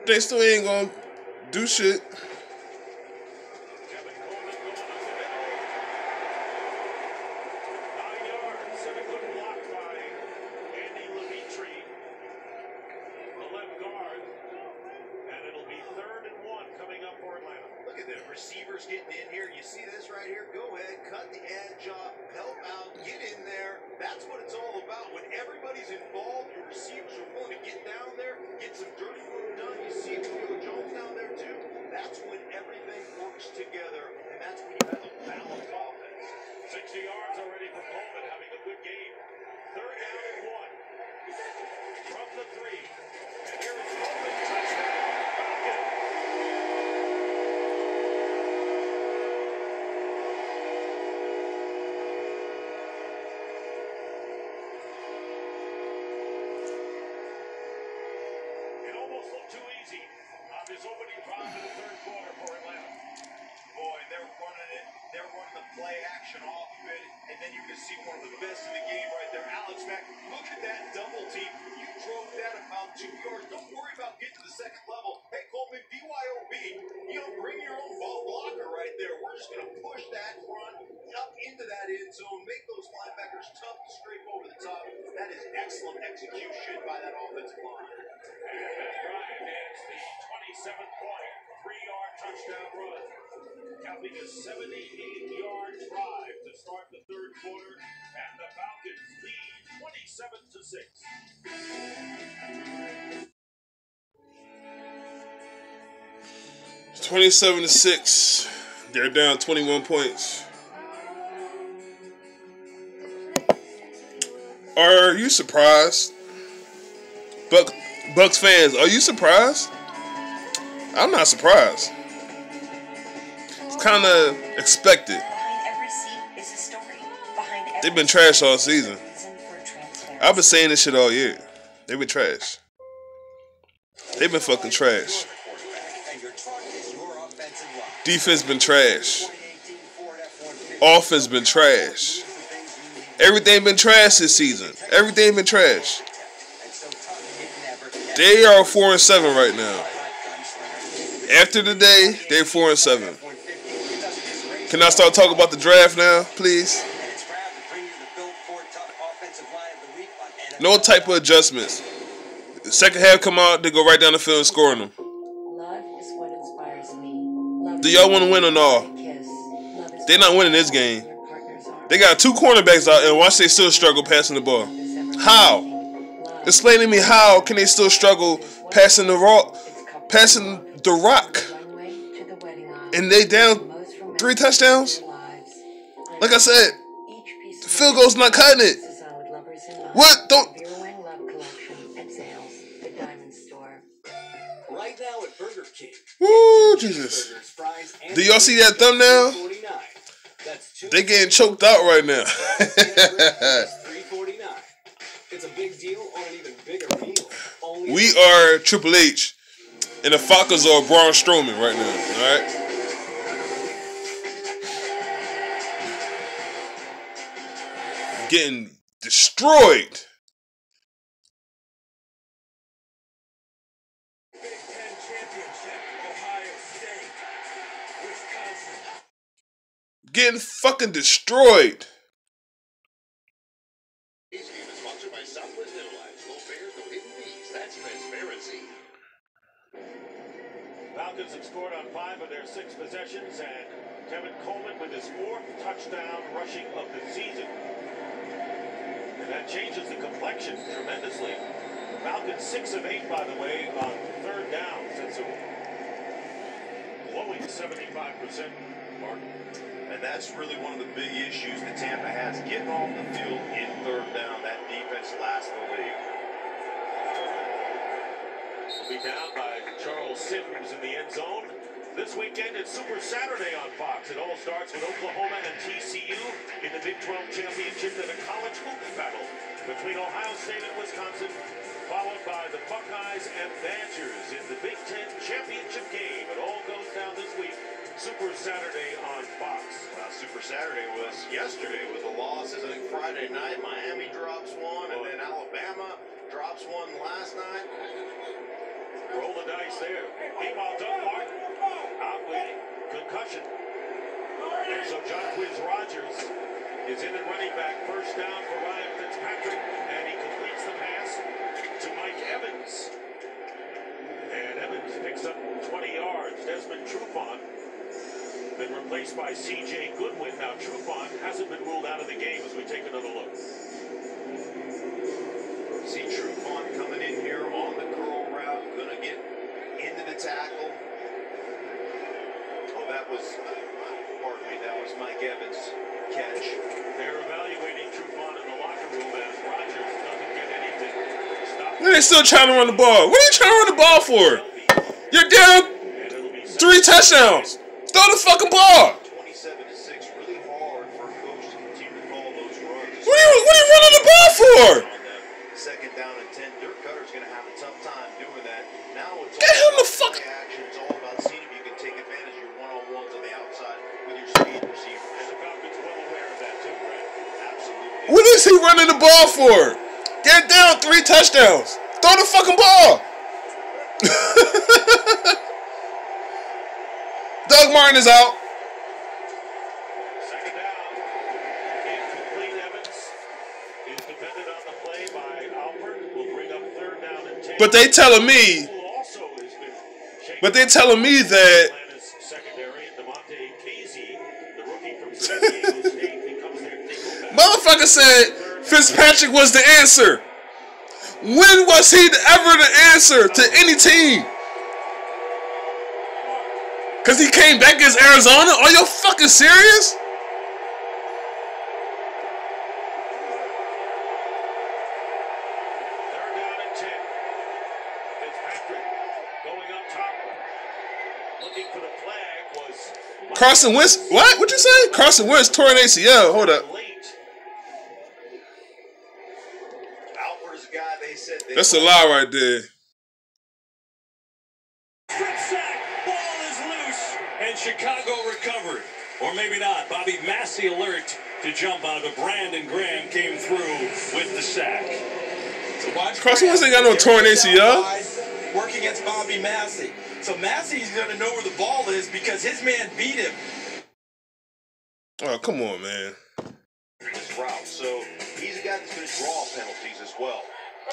They still ain't gonna do shit. Receivers getting in here. You see this right here? Go ahead, cut the edge off, help out, get in there. That's what it's all about. When everybody's involved, your receivers are willing to get down there, get some dirty work done. You see Julio Jones down there too. That's when everything works together, and that's when you have a balanced offense. 60 yards already for Coleman, having a good game. 3rd down and 1. From the 3. And here is Coleman. Touchdown, Falcons. Too easy on this opening drive in the 3rd quarter for Atlanta. Boy, they're running the play action off of it, and then you can see one of the best in the game right there. Alex Mack, look at that double team. You drove that about 2 yards. Don't worry about getting to the 2nd level. Hey, Coleman, BYOB, bring your own ball blocker right there. We're just going to push that front up into that end zone, make those linebackers tough to scrape over the top. That is excellent execution by that offensive line. And that drive ends the 27th point, 3-yard touchdown run. Counting a 78-yard drive to start the 3rd quarter, and the Falcons lead 27-6. 27-6. They're down 21 points. Are you surprised? Bucs fans, are you surprised? I'm not surprised. It's kind of expected. Behind every seat is a story. Behind every They've been trash all season. I've been saying this shit all year. They've been trash. They've been fucking trash. Defense been trash. Offense been trash. Everything been trash this season. Everything been trash. They are 4-7 right now. After the day, they're 4-7. Can I start talking about the draft now, please? No type of adjustments. The second half come out, they go right down the field and scoring them. Love is what inspires me. Do y'all want to win or no? They're not winning this game. They got 2 cornerbacks out, and watch they still struggle passing the ball. How? Explain to me how can they still struggle passing the rock, and they down 3 touchdowns? Like I said, the field goal's not cutting it. What? Don't. Right now at Burger King. Woo, Jesus. Do y'all see that thumbnail? They getting choked out right now. It's a big deal on an even bigger meal. We are Triple H, and the Falcons are Braun Strowman right now. All right. Getting destroyed. Getting fucking destroyed. Falcons have scored on 5 of their 6 possessions, and Kevin Coleman with his 4th touchdown rushing of the season. And that changes the complexion tremendously. Falcons 6 of 8, by the way, on 3rd down. That's a glowing 75% mark. And that's really one of the big issues that Tampa has, getting off the field in 3rd down. That defense lasts the league. Will be down by Charles Sims in the end zone. This weekend, it's Super Saturday on Fox. It all starts with Oklahoma and TCU in the Big 12 championship and a college hoops battle between Ohio State and Wisconsin, followed by the Buckeyes and Badgers in the Big 10 championship game. It all goes down this week, Super Saturday on Fox. Super Saturday was yesterday with the losses. I think Friday night, Miami drops one, and then Alabama drops one last night. Roll the dice there. Meanwhile, Doug Martin out with concussion. And so Jonquiz Rogers is in at running back. First down for Ryan Fitzpatrick, and he completes the pass to Mike Evans. And Evans picks up 20 yards. Desmond Trufant been replaced by C.J. Goodwin. Now Trufant hasn't been ruled out of the game as we take another look. See Trufant coming in here on the curl route, gonna get into the tackle. Oh, that was, pardon me, that was Mike Evans' catch. They're evaluating Trufant in the locker room as Rogers doesn't get anything. They're still trying to run the ball. What are you trying to run the ball for? You're down 3 touchdowns. Throw the fucking ball. 27-6, really hard for a coach to continue to call those runs. What are you running the ball for? Second down and 10. Dirk Cutter's going to have a tough time doing that. Now it's Get him the fuck. action. It's all about seeing if you can take advantage of your one-on-ones on the outside with your speed receivers. And the Falcons well aware of that too, right? Absolutely. What is he running the ball for? Get down 3 touchdowns. Throw the fucking ball. Doug Martin is out. Second down. Incomplete. Evans is dependent on the play by Alford. Will bring up third down and 10. But they telling me. Who also has been shaken. But they telling me that. Atlanta's secondary and DeMonte Casey, the rookie from San Diego State, becomes their nickelback. Motherfucker said Fitzpatrick was the answer. When was he ever the answer to any team? Because he came back against Arizona? Are you fucking serious? Third down and 10. Fitzpatrick going up top. Looking for the flag was Carson Wentz? What? What'd you say? Carson Wentz tore an ACL. Hold up. late. Alford's a guy they said they That's a lie right there. Strip sack, ball is loose, and Chicago recovered. Or maybe not. Bobby Massey alert to jump out, but Brandon Graham came through with the sack. So watch Carson Wentz ain't got no torn ACL. Working against Bobby Massey. So Massey's going to know where the ball is because his man beat him. Oh, come on, man. this route. So he's a guy that's going to draw penalties as well.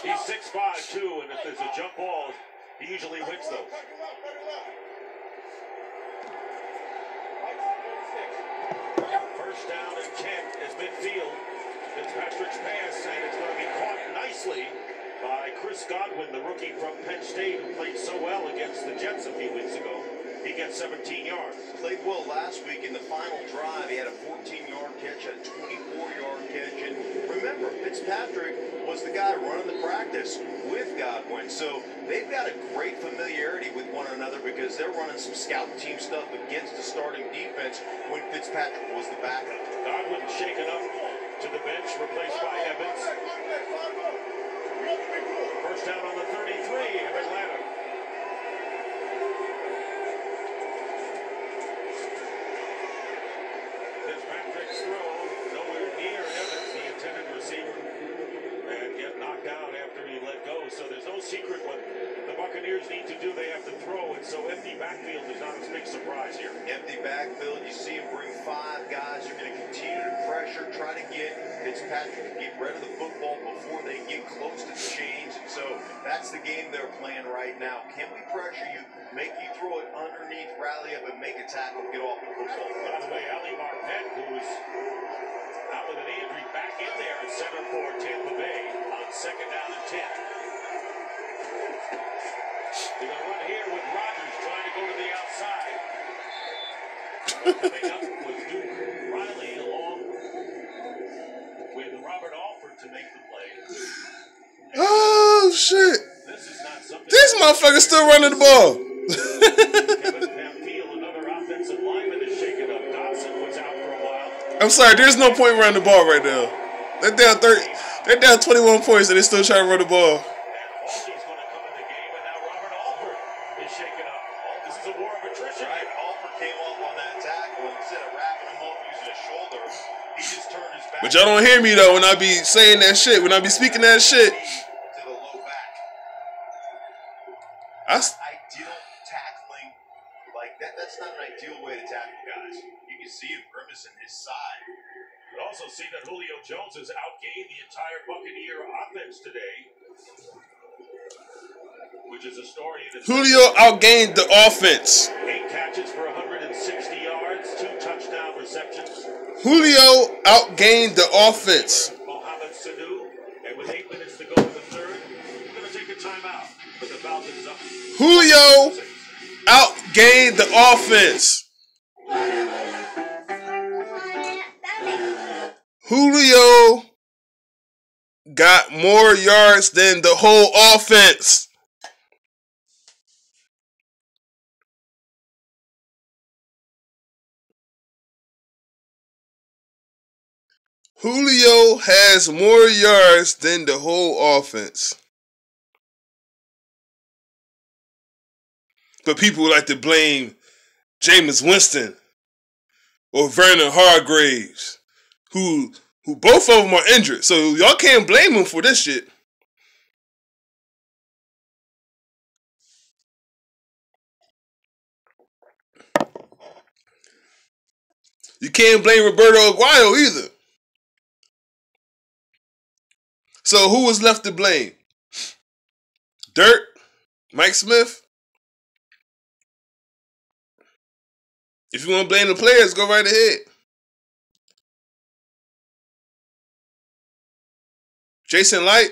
He's 6'5", too, and if there's a jump ball, he usually wins those. First down and 10 is midfield. Fitzpatrick's pass, and it's going to be caught nicely by Chris Godwin, the rookie from Penn State, who played so well against the Jets a few weeks ago. He gets 17 yards. Played well last week in the final drive. He had a 14-yard catch, had a 24-yard catch. And remember, Fitzpatrick was the guy running the practice with Godwin. So they've got a great familiarity with one another because they're running some scout team stuff against the starting defense when Fitzpatrick was the backup. Godwin shaken up to the bench, replaced by Evans. First down on the 33 of Atlanta. Fitzpatrick's throw nowhere near Evans, the intended receiver, and get knocked out after he let go. So there's no secret what the Buccaneers need to do. They have to throw it, so empty backfield is not a big surprise here. Empty backfield, you see him bring 5 guys. You're going to continue to pressure, try to get Fitzpatrick to get rid of the football before they get close to the chains. And so that's the game they're playing right now. Can we pressure you, make you throw it underneath, rally up, and make a tackle, get off the football? By the way, Ali Marpet, who's out with an injury, back in there at center for Tampa Bay on second down and 10. They're going to run here with Rodgers trying to go to the outside. Coming up with Duke Riley along with Robert Alford to make the play. Oh, shit. This is not something. This motherfucker's still running the ball. Kevin Pamphile, another offensive lineman, is shaken up. Dotson was out for a while. I'm sorry, there's no point running the ball right now. They're down 21 points and they're still trying to run the ball. And Hawley's going to come in the game, and now Robert Alford is shaken up. This is a war of attrition. Right, Alford came off on that But y'all don't hear me though when I be saying that shit. When I be speaking that shit. To the low back. Ideal tackling like that. That's not an ideal way to tackle guys. You can see him grimacing his side. You also see that Julio Jones has outgained the entire Buccaneer offense today, which is a story that Julio outgained the offense. 8 catches for 160 yards, 2 touchdown receptions. Julio outgained the offense. Mohamed Sanu, and with 8 minutes to go in the third, we're going to take a timeout. But the Falcons up. Julio outgained the offense. Julio got more yards than the whole offense. Julio has more yards than the whole offense. But people like to blame Jameis Winston or Vernon Hargraves, who both of them are injured. So y'all can't blame them for this shit. You can't blame Roberto Aguayo either. So who was left to blame? Dirt? Mike Smith? If you want to blame the players, go right ahead. Jason Light?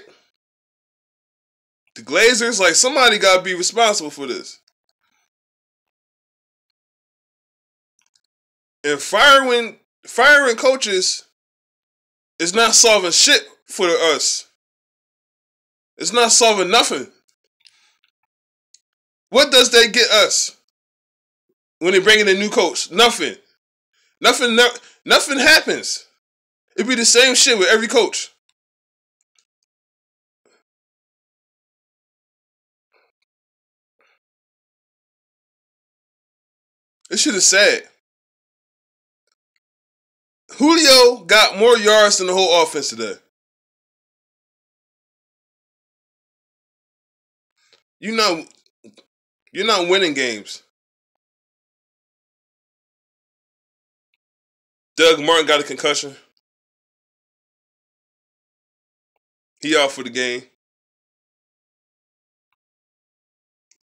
The Glazers? Like, somebody got to be responsible for this. And firing coaches is not solving shit for us. It's not solving nothing. What does that get us when they bring in a new coach? Nothing. Nothing happens. It be the same shit with every coach. This shit is sad. Julio got more yards than the whole offense today. You're not winning games. Doug Martin got a concussion. He out for the game.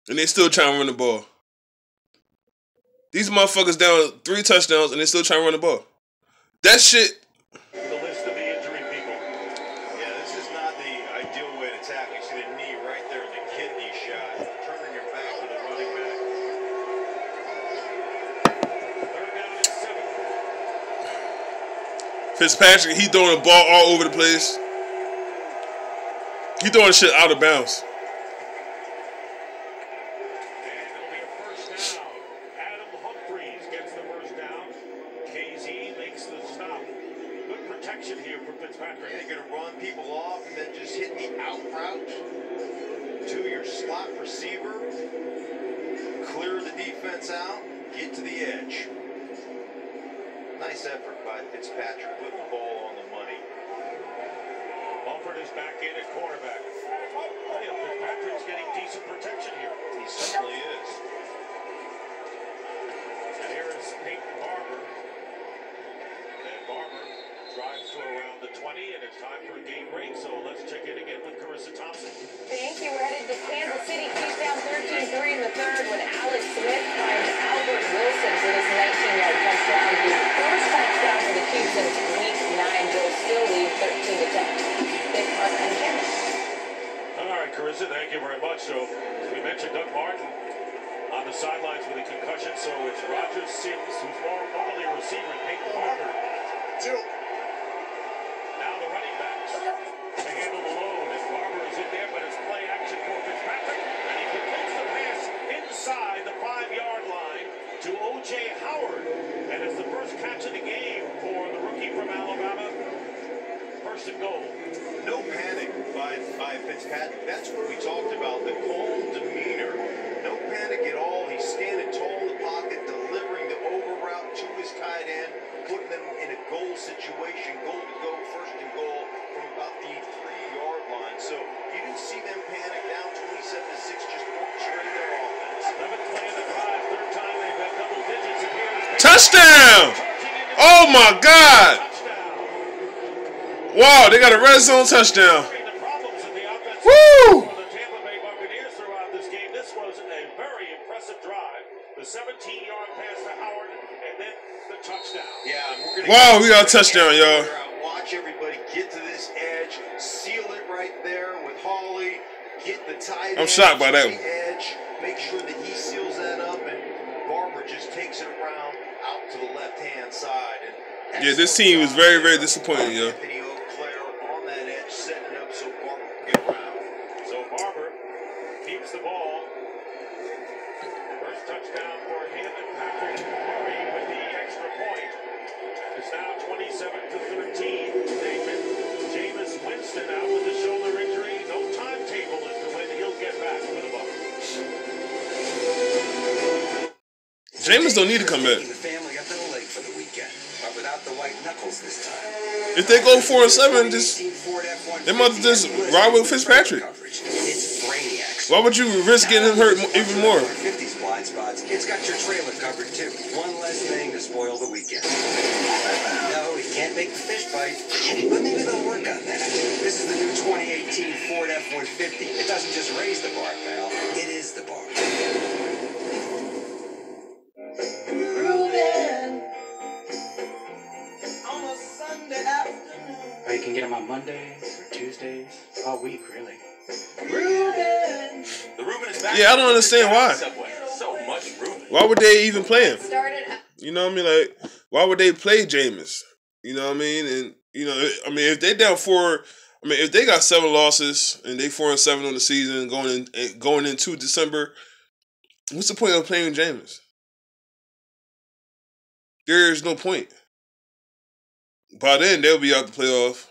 And they still trying to run the ball. These motherfuckers down 3 touchdowns and they still trying to run the ball. That shit. The list of the injury people. Yeah, this is not the ideal way to tackle. You see the knee right there in the kidney shot. Turning your back to the running back. Third down and 7. Fitzpatrick, he throwing the ball all over the place. He throwing shit out of bounds. Nice effort by Fitzpatrick, putting the ball on the money. Mumford is back in at quarterback. Fitzpatrick's getting decent protection here. He certainly is. And here is Peyton Barber. And Barber drives to around the 20, and it's time for a game break. So let's check in again with Carissa Thompson. Thank you. We're headed to Kansas City. Chiefs down 13-3 in the third when Alex Smith finds Albert Wilson for this 19-yard touchdown. The first touchdown for the Chiefs since Week 9. Joe still leads 13-10. Big Mark and Jim. All right, Carissa, thank you very much. So, as we mentioned, Doug Martin on the sidelines with a concussion. So it's Rogers, Sims, who's normally a receiver, and Peyton Barber. Now the running backs to handle the load, and Barber is in there, but it's play action for Fitzpatrick, and he completes the pass inside the 5-yard line to O.J. Howard, and it's the first catch of the game for the rookie from Alabama. First and goal. No panic by Fitzpatrick. That's what we talked about, the calm demeanor. No panic at all. He's standing tall in the pocket, delivering the over route to his tight end, putting them in a goal situation, goal to go Touchdown! Oh my God! Wow, they got a red zone touchdown. Woo! The 17-yard pass to Howard, and then the touchdown. Yeah, we're gonna wow, we got a touchdown, y'all. Watch everybody get to this edge, seal it right there with Hawley, get the tight end. I'm shocked by that one. Edge, make sure that he seals that up, and Barber just takes it around out to the left-hand side. And yeah, this team was very, very disappointing, yo. Anthony O'Clair on that edge, setting it up so Barber can get around. So Barber keeps the ball. First touchdown for him and Patrick Murray with the extra point. It's now 27-13. Jameis Winston out with a shoulder injury. No timetable as to when he'll get back for the Bucs. Jameis don't need to come back. The family up in the lake for the weekend, but without the white knuckles this time. If they go 4-7, just they must just ride with Fitzpatrick. It's brainiacs. Why would you risk getting him hurt even more? 50s blind spots. It's got your trailer covered too. One less thing to spoil the weekend. No, he can't make the fish bite, but maybe they'll work on that. This is the new 2018 Ford F-150. It doesn't just raise the bar, pal. It is the bar. Or you can get them on Mondays or Tuesdays, all week, really. The Reuben is back. Yeah, I don't understand why. So much Reuben. Why would they even play him? Started. You know what I mean? Like, why would they play Jameis? You know what I mean? And you know, I mean, if they down if they got 7 losses and they 4-7 on the season going into December, what's the point of playing Jameis? There is no point. By then, they'll be out the playoff.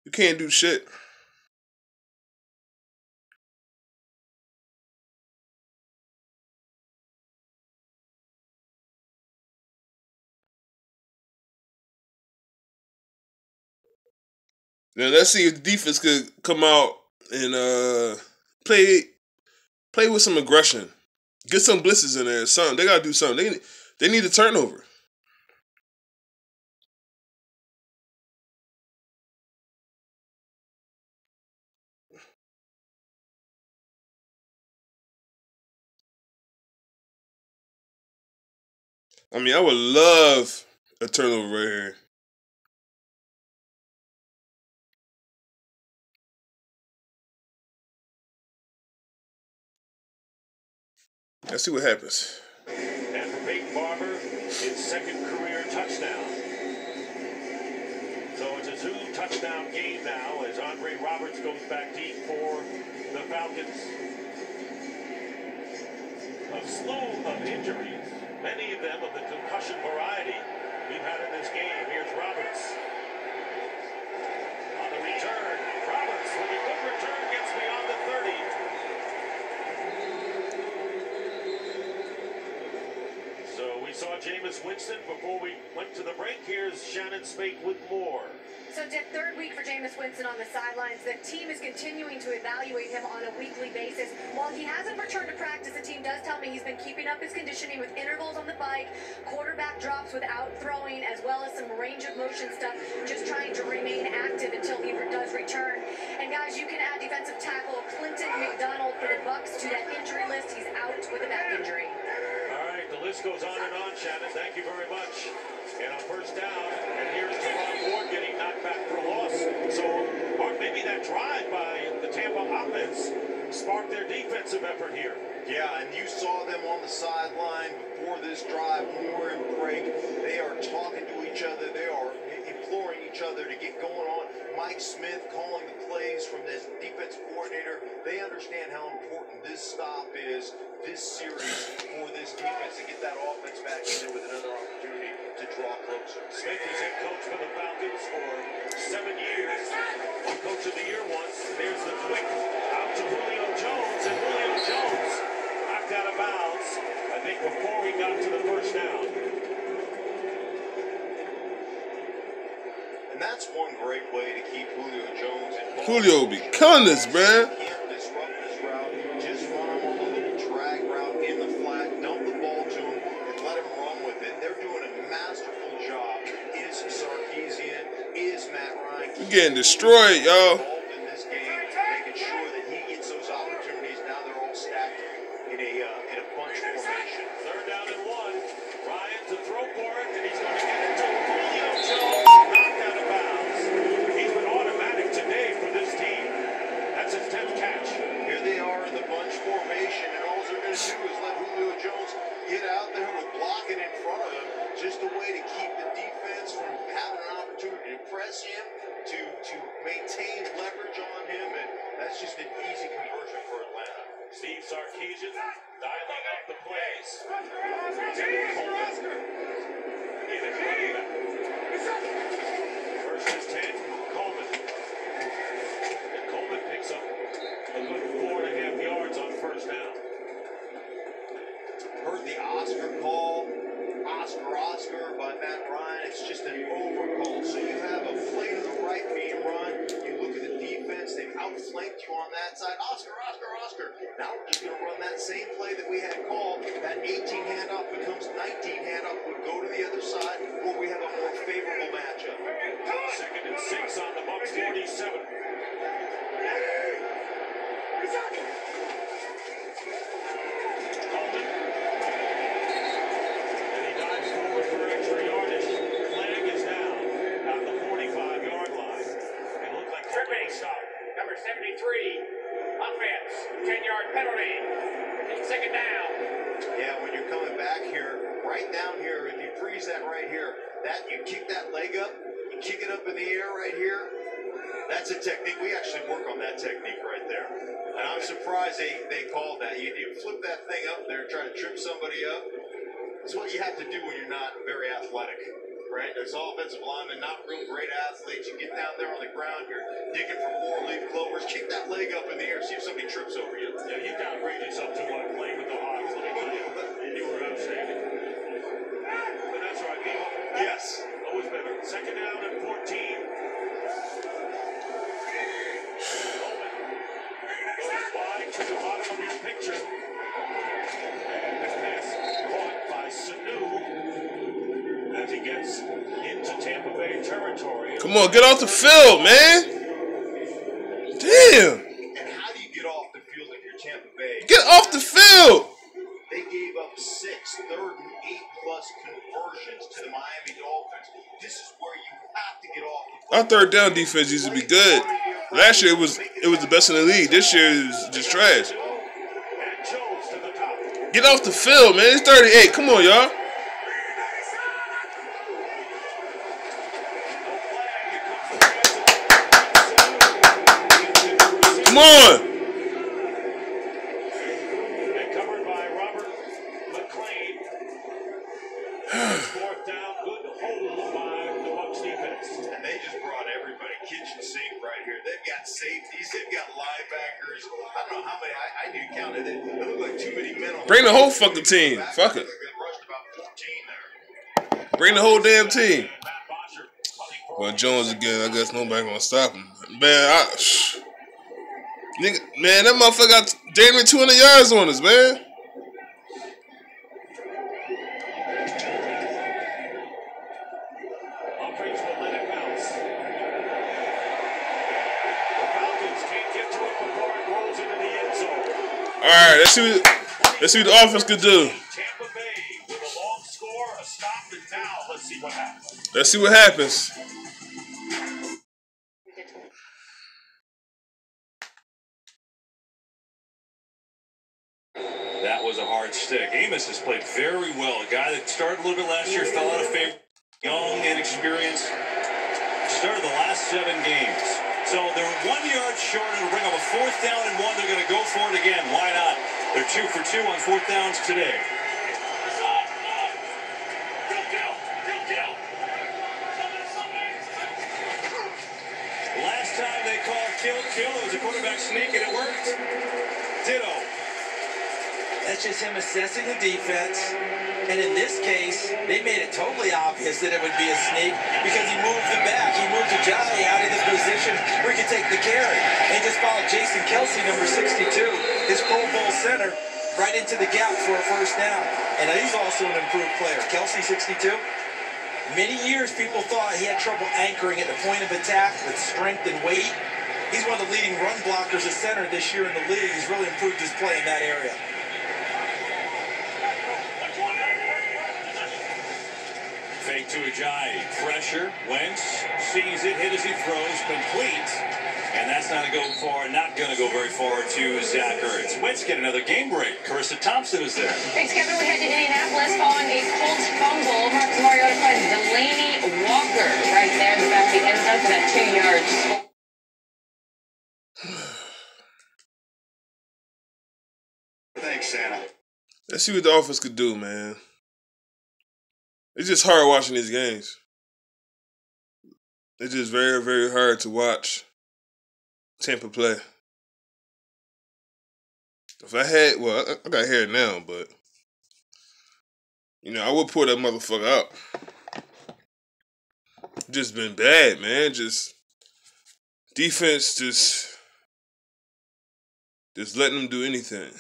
You can't do shit. Now let's see if the defense could come out and play with some aggression. Get some blitzes in there. Something. They gotta do something. They need a turnover. I mean, I would love a turnover right here. Let's see what happens. And for Peyton Barber, his second career touchdown. So it's a 2-touchdown game now as Andre Roberts goes back deep for the Falcons. A slew of injuries, many of them of the concussion variety we've had in this game. Here's Roberts. On the return, Roberts with a good return gets beyond the 30. So we saw Jameis Winston before we went to the break. Here's Shannon Spake with more. So, Dick, third week for Jameis Winston on the sidelines. The team is continuing to evaluate him on a weekly basis. While he hasn't returned to practice, the team does tell me he's been keeping up his conditioning with intervals on the bike, quarterback drops without throwing, as well as some range of motion stuff, just trying to remain active until he does return. And, guys, you can add defensive tackle Clinton McDonald for the Bucs to that injury list. He's out with a back injury. All right, the list goes on and on, Shannon. Thank you very much. And on first down, and here's Javon Ward getting knocked back for a loss. So, Mark, maybe that drive by the Tampa offense sparked their defensive effort here. Yeah, and you saw them on the sideline before this drive, when we were in break. They are talking to each other. They are imploring each other to get going on. Mike Smith calling the plays from this defense coordinator. They understand how important this stop is, this series, for this defense to get that offense back in there with another opportunity to to draw closer. Smith is head coach for the Falcons for 7 years. Coach of the year once. There's the quick out to Julio Jones, and Julio Jones knocked out of bounds, I think, before he got to the first down. And that's one great way to keep Julio Jones involved. Julio be killing this, man. Can't disrupt this route. Just run him on a little drag route in the flat, dump the ball to him, and let him run with it. They're doing a masterful job. Is Sarkisian, is Matt Ryan. You're getting destroyed, y'all. In this game, making sure that he gets those opportunities. Now they're all stacked in a bunch formation. 3rd down and 1. Ryan to throw for it, and he's going to get it to Julio Jones. Knocked out of bounds. He's been automatic today for this team. That's his 10th catch. Here they are in the bunch formation, and all they're going to do is let Julio Jones get out there with blocking in front of him. Just a way to keep the defense from having an opportunity to press him, to maintain leverage on him, and that's just an easy conversion for Atlanta. Steve Sarkisian dialing up the plays. Tevin Coleman in at running back. First and 10, Coleman. And Coleman picks up a good 4.5 yards on first down. Heard the Oscar call, Oscar by Matt Ryan. It's just an overcall. So you have a play to the right being run. You look at the defense, they've outflanked you on that side. Oscar. Now we're just going to run that same play that we had called. That 18 handoff becomes 19 handoff. We'll go to the other side where we have a more favorable matchup. 2nd and 6 on the Bucs 47. Coleman. And he dives forward for extra yardage. Flag is down at the 45-yard line. It looked like tripping stop. Number 73. Offense, 10-yard penalty. 2nd down. Yeah, when you're coming back here, right down here, if you freeze that right here, that you kick that leg up, you kick it up in the air right here. That's a technique. We actually work on that technique right there. And I'm surprised they called that. You flip that thing up there and try to trip somebody up. It's what you have to do when you're not very athletic. Right? There's offensive linemen, not real great athletes. You get down there on the ground, you're digging for 4-leaf clovers, kick that leg up in the air, see if somebody trips over you. Yeah, you downgrade yourself too much playing with the Hawks. Let me tell you, you were outstanding. But that's right, Neil. Yes. Always better. 2nd down and 14. Coleman goes wide to the bottom of your picture. And the pass caught by Sanu. As he gets into Tampa Bay territory. Come on, get off the field, man. Damn. And how do you get off the field if you're Tampa Bay? Get off the field. They gave up 6 3rd and 8+ conversions to the Miami Dolphins. This is where you have to get off the Our 3rd down defense used to be good. Last year it was the best in the league. This year is just trash. Get off the field, man. It's 38. Come on, y'all. Come on. And covered by Robert McClain. 4th down, good hold by the Bucs defense. And they just brought everybody kitchen sink right here. They've got safeties, they've got linebackers. I don't know how many, I need to count it. They look like too many men on. Bring the whole fucking team. Fuck it. Rushed about 14 there. Bring the whole damn team. Well, Jones again. I guess nobody gonna stop him. Man, nigga, man, that motherfucker got damn near 200 yards on us, man. Humphreys will let it bounce. The Falcons can't get to it before it rolls into the end zone. All right, let's see what the offense could do. Tampa Bay with a long score, a stop, and now let's see what happens. Let's see what happens. That was a hard stick. Amos has played very well. A guy that started a little bit last year, fell out of favor. Young, inexperienced. Started the last 7 games. So they're 1 yard short. It'll bring up a 4th down and 1. They're going to go for it again. Why not? They're 2 for 2 on 4th downs today. kill. It was a quarterback sneak, and it worked. Ditto. That's just him assessing the defense. And in this case, they made it totally obvious that it would be a sneak because he moved the back. He moved Ajayi out of the position where he could take the carry. They just followed Jason Kelsey, number 62, his Pro Bowl center, right into the gap for a first down. And he's also an improved player. Kelsey, 62. Many years, people thought he had trouble anchoring at the point of attack with strength and weight. He's one of the leading run blockers at center this year in the league. He's really improved his play in that area. Fake to Ajayi. Pressure. Wentz sees it. Hit as he throws. Complete. And that's not going to go very far to Zach Ertz. Wentz get another game break. Carissa Thompson is there. Thanks, Kevin. We head to Indianapolis following a Colts fumble. Marcus Mariota finds Delaney Walker right there in the back of the end zone for that 2-yard score. Thanks, Santa. Let's see what the offense could do, man. It's just hard watching these games. It's just very, very hard to watch Tampa play. If I had, well, I got hair now, but, I would pull that motherfucker out. Just been bad, man. Just defense, just letting them do anything.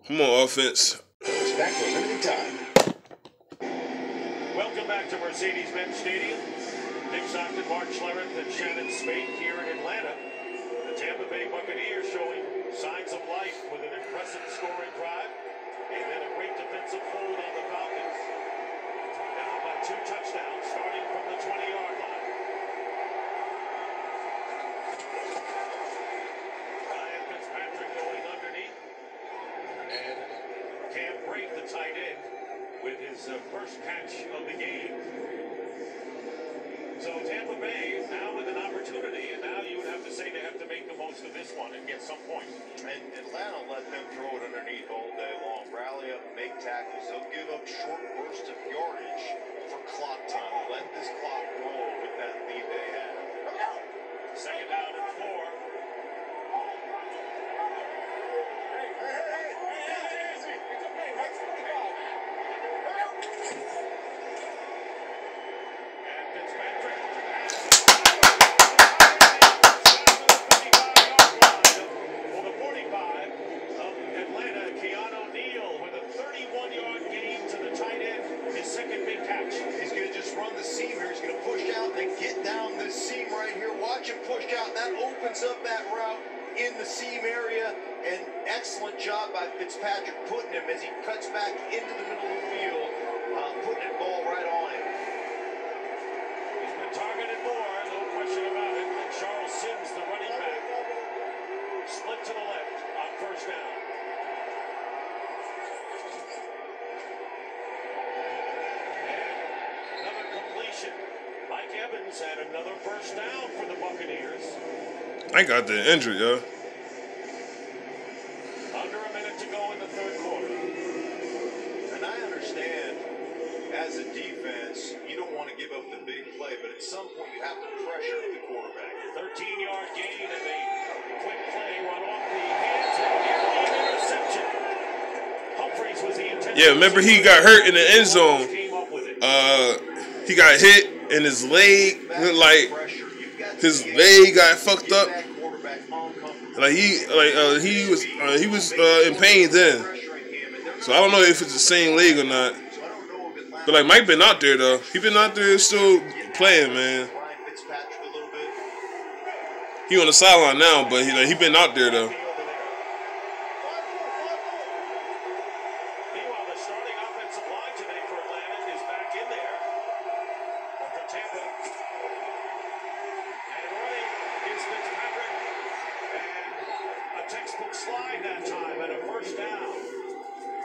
Come on, offense. It's back for a limited time. Welcome back to Mercedes-Benz Stadium. Dick Stockton, Mark Schlereth, and Shannon Spate here in Atlanta. The Tampa Bay Buccaneers showing signs of life with an impressive scoring drive and then a great defensive hold on the Falcons. Down by 2 touchdowns starting from the 20-yard line. Ryan Fitzpatrick going underneath. And Cam Brate, the tight end, with his first catch of the game. So Tampa Bay now with an opportunity, and now you would have to say they have to make the most of this one and get some points. And Atlanta let them throw it underneath all day long. Rally up, make tackles. They'll give up short bursts of yardage for clock time. Let this clock roll with that lead they have. Second down and 4. Up that route in the seam area, and excellent job by Fitzpatrick putting him as he cuts back into the middle of the field, putting the ball right on him. He's been targeted more, no question about it. And Charles Sims, the running back, split to the left on first down. And another completion. Mike Evans had another first down for the Buccaneers. I got the injury, yo. Under a minute to go in the third quarter. And I understand, as a defense, you don't want to give up the big play, but at some point you have to pressure the quarterback. 13-yard gain and a quick play run off the hands and nearly an interception. Humphreys was the intended. Yeah, remember he got hurt in the end zone. He got hit and his leg went like. His leg got fucked up. He was in pain then. So I don't know if it's the same leg or not. But Mike been out there though. He been out there still playing, man. He on the sideline now, but he been out there though. Meanwhile, the starting offensive line today for Atlanta is back in there. Or for Tampa. Textbook slide that time and a first down.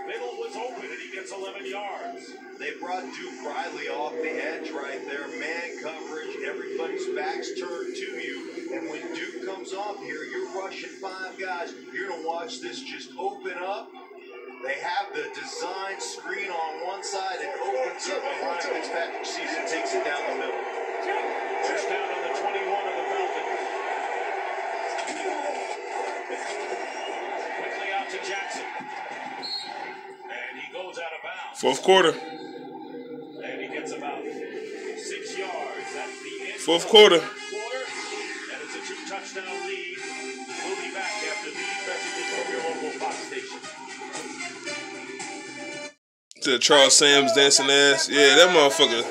Middle was open and he gets 11 yards. They brought Duke Riley off the edge right there. Man coverage, everybody's backs turned to you. And when Duke comes off here, you're rushing 5 guys. You're going to watch this just open up. They have the design screen on one side. It opens up and Ryan Fourth quarter. And he gets about 6 yards. That's the end Fourth of quarter. the fourth quarter. And it's a 2-touchdown lead. We'll be back after these messages from your local Fox station. To Charles Sam's dancing ass. Yeah, that motherfucker.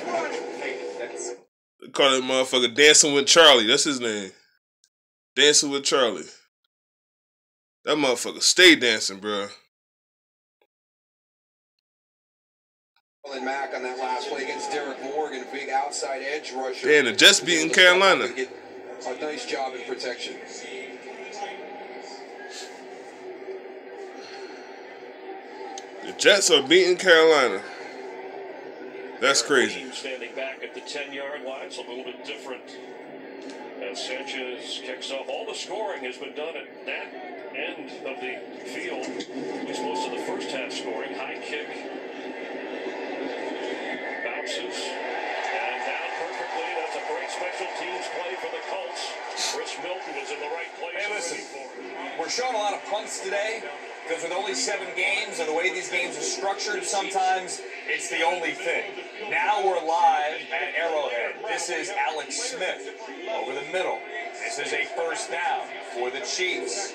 Call that motherfucker Dancing with Charlie. That's his name. Dancing with Charlie. That motherfucker stay dancing, bro. Mack on that last play against Derek Morgan, big outside edge rusher. Damn, the Jets beating Carolina. Get a nice job in protection. The Jets are beating Carolina. That's crazy. Standing back at the 10-yard line, it's a little bit different. As Sanchez kicks off, all the scoring has been done at that end of the field. It's most of the first half scoring. High kick. Bounces. And down perfectly. That's a great special teams play for the Colts. Chris Milton was in the right place. Hey, listen, we're showing a lot of punts today because with only 7 games and the way these games are structured, sometimes it's the only thing. Now we're live at Arrowhead. This is Alex Smith over the middle. This is a first down for the Chiefs.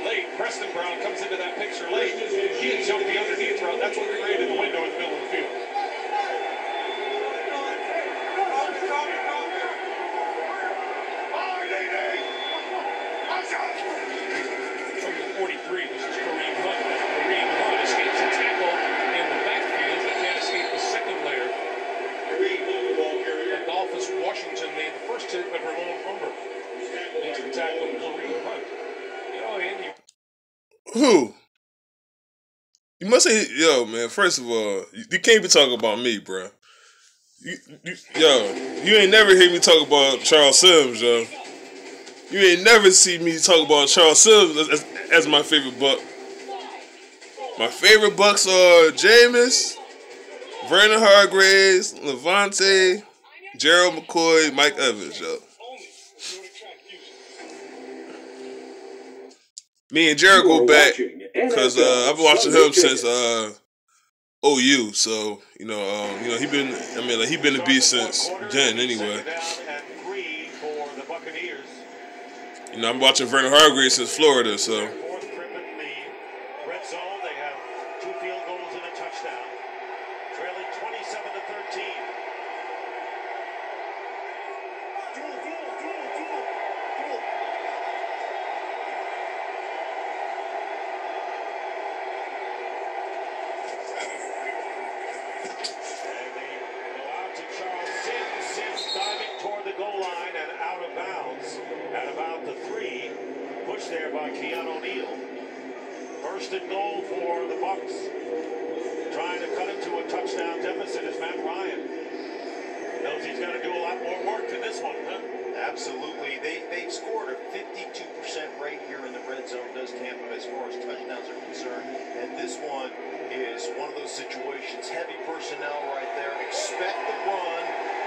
Late, Preston Brown comes into that picture late. He had jumped the underneath route. That's what created the window in the middle of the field. From the 43, this is Kareem Hunt. Kareem Hunt escapes a tackle in the backfield, but can't escape the second layer. Adolphus Washington made the first hit, but Ramon Humber makes the tackle. Kareem Hunt. You know, Andy. Who? You must say, yo, man, first of all, you can't be talking about me, bro. You ain't never hear me talk about Charles Sims, yo. You ain't never see me talk about Charles Sims as my favorite Buck. My favorite Bucks are Jameis, Vernon Hargreaves, Levante, Gerald McCoy, Mike Evans, yo. Me and Jared go back because I've been watching him since OU. So he been he been a beast since then anyway. I'm watching Vernon Hargreaves since Florida. So Red zone, they have 2 field goals and a touchdown, trailing 27-13. There by Keanu O'Neal. First and goal for the Bucs. Trying to cut it to a touchdown deficit is Matt Ryan. Knows he's got to do a lot more work than this one, huh? Absolutely. They've scored a 52% rate here in the red zone, does Tampa, as far as touchdowns are concerned. And this one is one of those situations, heavy personnel right there. Expect the run,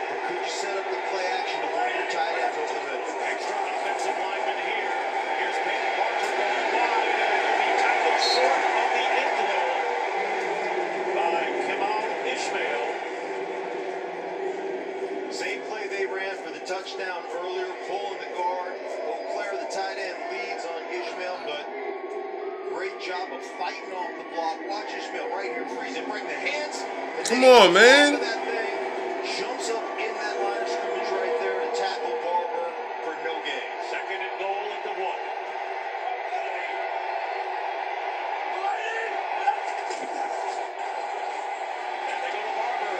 but could you set up the play action to one of your tight ends over the middle? Extra offensive lineman here. Here's Peyton Barger going wide, and it'll be tackled short of the end zone by Kemal Ishmael. Same play they ran for the touchdown earlier, pulling the guard. O'Clair, the tight end, leads on Ishmael, but great job of fighting off the block. Watch Ishmael right here, freezing, bring the hands. Come on, man. That thing jumps up in that line of scrimmage right there to tackle Barber for no gain. Second and goal at the 1. And they go to Barber.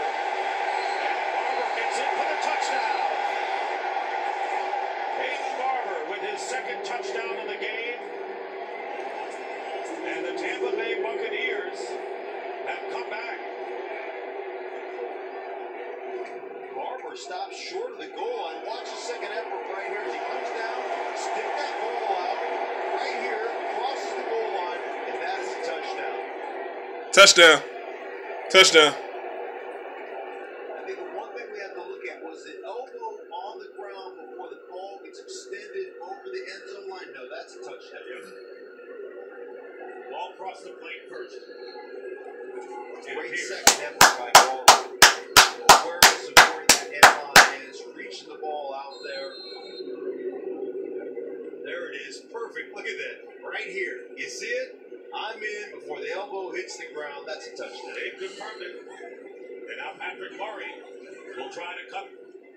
And Barber gets it for the touchdown. Hayden Barber with his second touchdown of the game. And the Tampa Bay Buccaneers have come back. Barber stops short of the goal line. Watch the second effort right here as he comes down, stick that ball out right here, crosses the goal line, and that is a touchdown. touchdown. Touchdown. I think the one thing we have to look at was the elbow on the ground before the ball gets extended over the end zone line. No, that's a touchdown. Ball across the plate first. Great second effort by Baldwin. Awareness of where that end line is, reaching the ball out there. There it is. Perfect. Look at that. Right here. You see it? I'm in before the elbow hits the ground. That's a touchdown. They've confirmed it. And now Patrick Murray will try to cut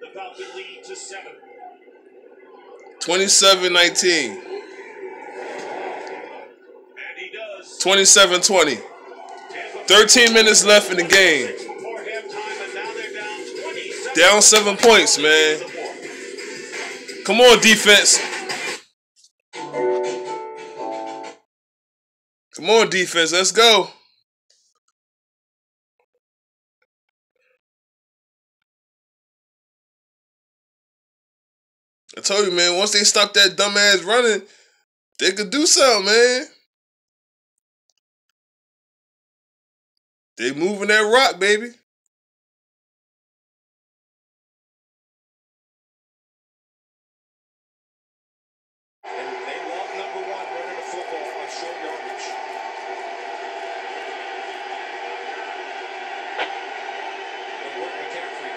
the Falcon lead to 7. 27-19. And he does. 27-20. 13 minutes left in the game. Before halftime, and now they're down 27. Down 7 points, man. Come on, defense. Come on, defense. Let's go. I told you, man, once they stop that dumbass running, they could do something, man. They moving that rock, baby. And they love number 1 running the football on short yardage. They work McCaffrey.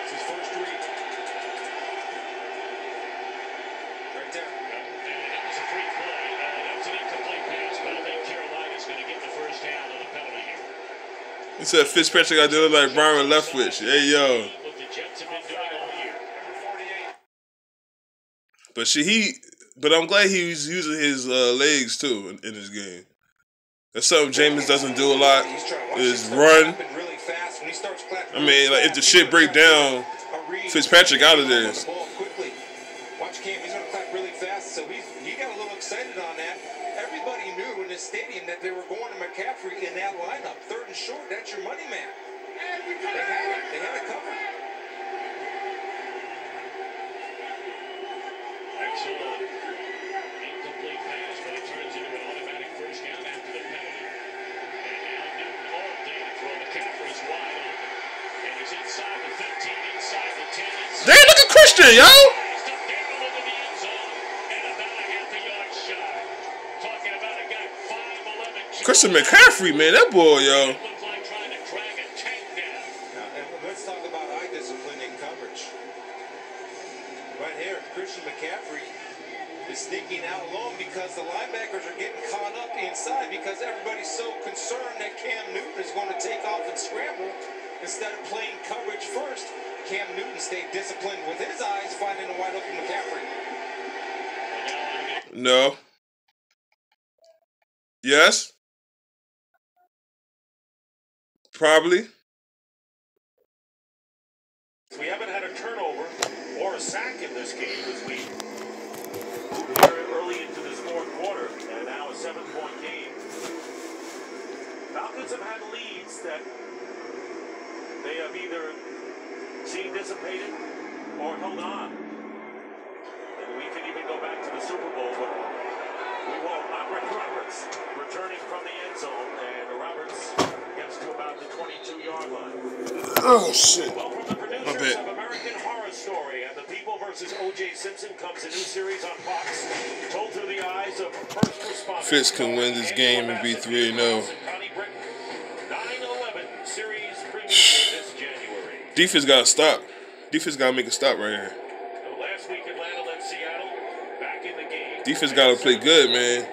It's his first read. Right there. And that was a free play. That was an incomplete pass, but I think Carolina's going to get the first down on the penalty here. He said Fitzpatrick got to look like Byron Leftwich. Hey, yo. What the Jets have been doing all year. But I'm glad he's using his legs too in his game. That's something Jameis doesn't do a lot. Is run. I mean, like if the shit break down, Fitzpatrick out of there. Watch Cam. He's going to clap really fast. So he got a little excited on that. Everybody knew in the stadium that they were going to McCaffrey in that lineup. 3rd and short. That's your money man. They had it. They had it covered. Excellent. Incomplete pass, but it turns into an automatic first down after the penalty. And now Newton all day to throw. McCaffrey's wide open. And he's inside the 15, inside the 10. Damn, look at Christian, yo. He's down into the end zone and about a half a yard shy. Talking about a guy 5'11". Christian McCaffrey, man, that boy, yo. Looks like trying to drag a tank down. Now, and let's talk about eye discipline in coverage. Right here, Christian McCaffrey is sneaking out alone because the linebackers are getting caught up inside because everybody's so concerned that Cam Newton is going to take off and scramble. Instead of playing coverage first, Cam Newton stayed disciplined with his eyes, finding a wide open McCaffrey. No. Yes. Probably. We haven't had a turnover or a sack in this game as we move very early into this 4th quarter, and now a 7-point game. Falcons have had leads that they have either seen dissipated or held on. And we can even go back to the Super Bowl, but we won't. Roberts returning from the end zone, and Roberts gets to about the 22-yard line. Oh, shit. Well, from the producers of American Horror Story and The People vs. O.J. Simpson comes a new series on Fox, told through the eyes of first responders. Fitz can win this game and be 3-0. 9/11 series premiere this January. Defense got to stop. Defense got to make a stop right here. So last week, Atlanta led Seattle back in the game. Defense got to play good, man,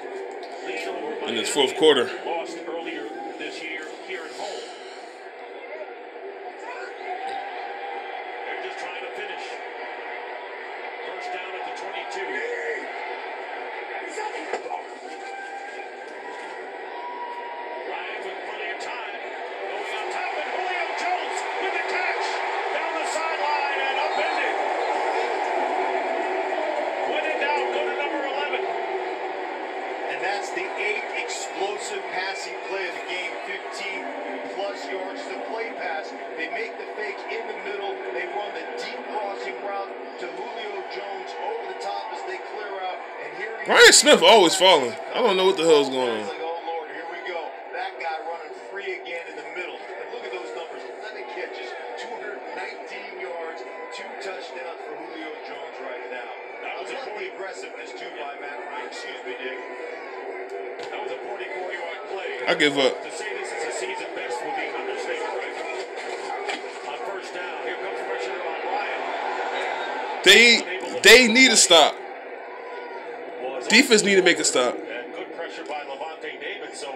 in this 4th quarter. Lost earlier this year here at home. They're just trying to finish. First down at the 22. Ryan with plenty of time. Going on top, and Julio Jones with the catch. Down the sideline and upended. When in doubt, go to number 11. And that's the 8th explosive passing play of the game. 15-plus yards to play pass. They make the fake in the middle. They run the deep crossing route to Julio Jones over the top as they clear out. And here Ryan Smith always falling. I don't know what the hell's going on. like, oh, Lord, here we go. That guy running free again in the middle. And look at those numbers. 11 catches, 219 yards, 2 touchdowns for Julio Jones right now. That was a pretty aggressiveness, too, by Matt Ryan. Excuse me, Dick. That was a 44-yard play. I give up. To say this is a They need to stop. Defense need to make a stop. And good pressure by Levante David. So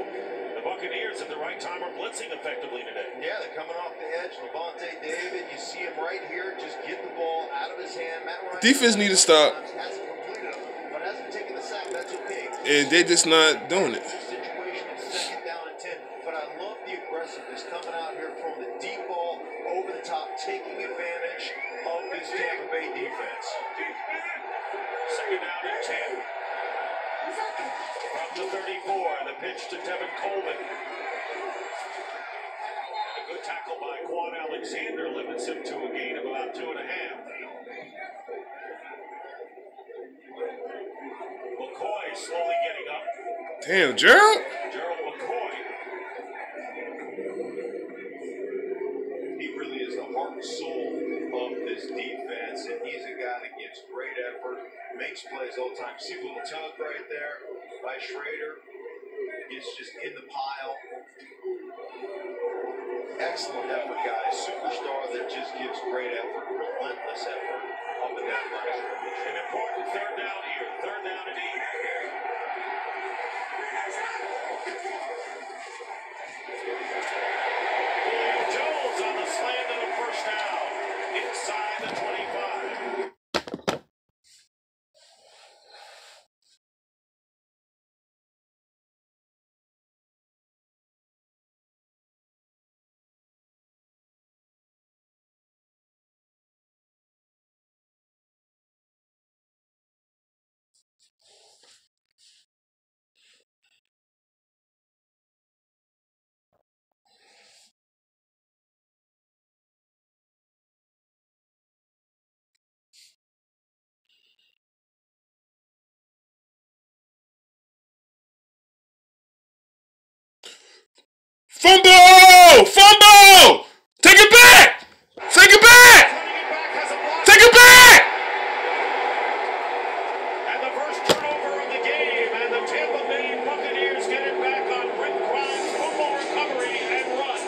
the Buccaneers at the right time are blitzing effectively today. Yeah, they're coming off the edge. Levante David, you see him right here. Just get the ball out of his hand. Matt Ryan Defense need to stop. hasn't completed them, but hasn't taken the sack. That's okay. And they just not doing it. Situation is second down and 10. But I love the aggressiveness coming out here from the deep ball over the top, taking advantage of this Tampa Bay defense. Second down and 10. From the 34, the pitch to Tevin Coleman. A good tackle by Quan Alexander limits him to a gain of about 2.5. McCoy slowly getting up. Damn, Gerald. Gerald McCoy. He really is the heart and soul of this defense, and he's a guy that gives great effort, makes plays all the time. See a little tug right there by Schrader. Gets just in the pile. Excellent effort, guys. Superstar that just gives great effort, relentless effort up and down the line. An important third down here. Third down and 8. Julio Jones on the slant and a first down. Inside the 25. Fumble! Fumble! Take it back! Take it back! Take it back! And the first turnover of the game, and the Tampa Bay Buccaneers get it back on Brent Grimes' football recovery and run.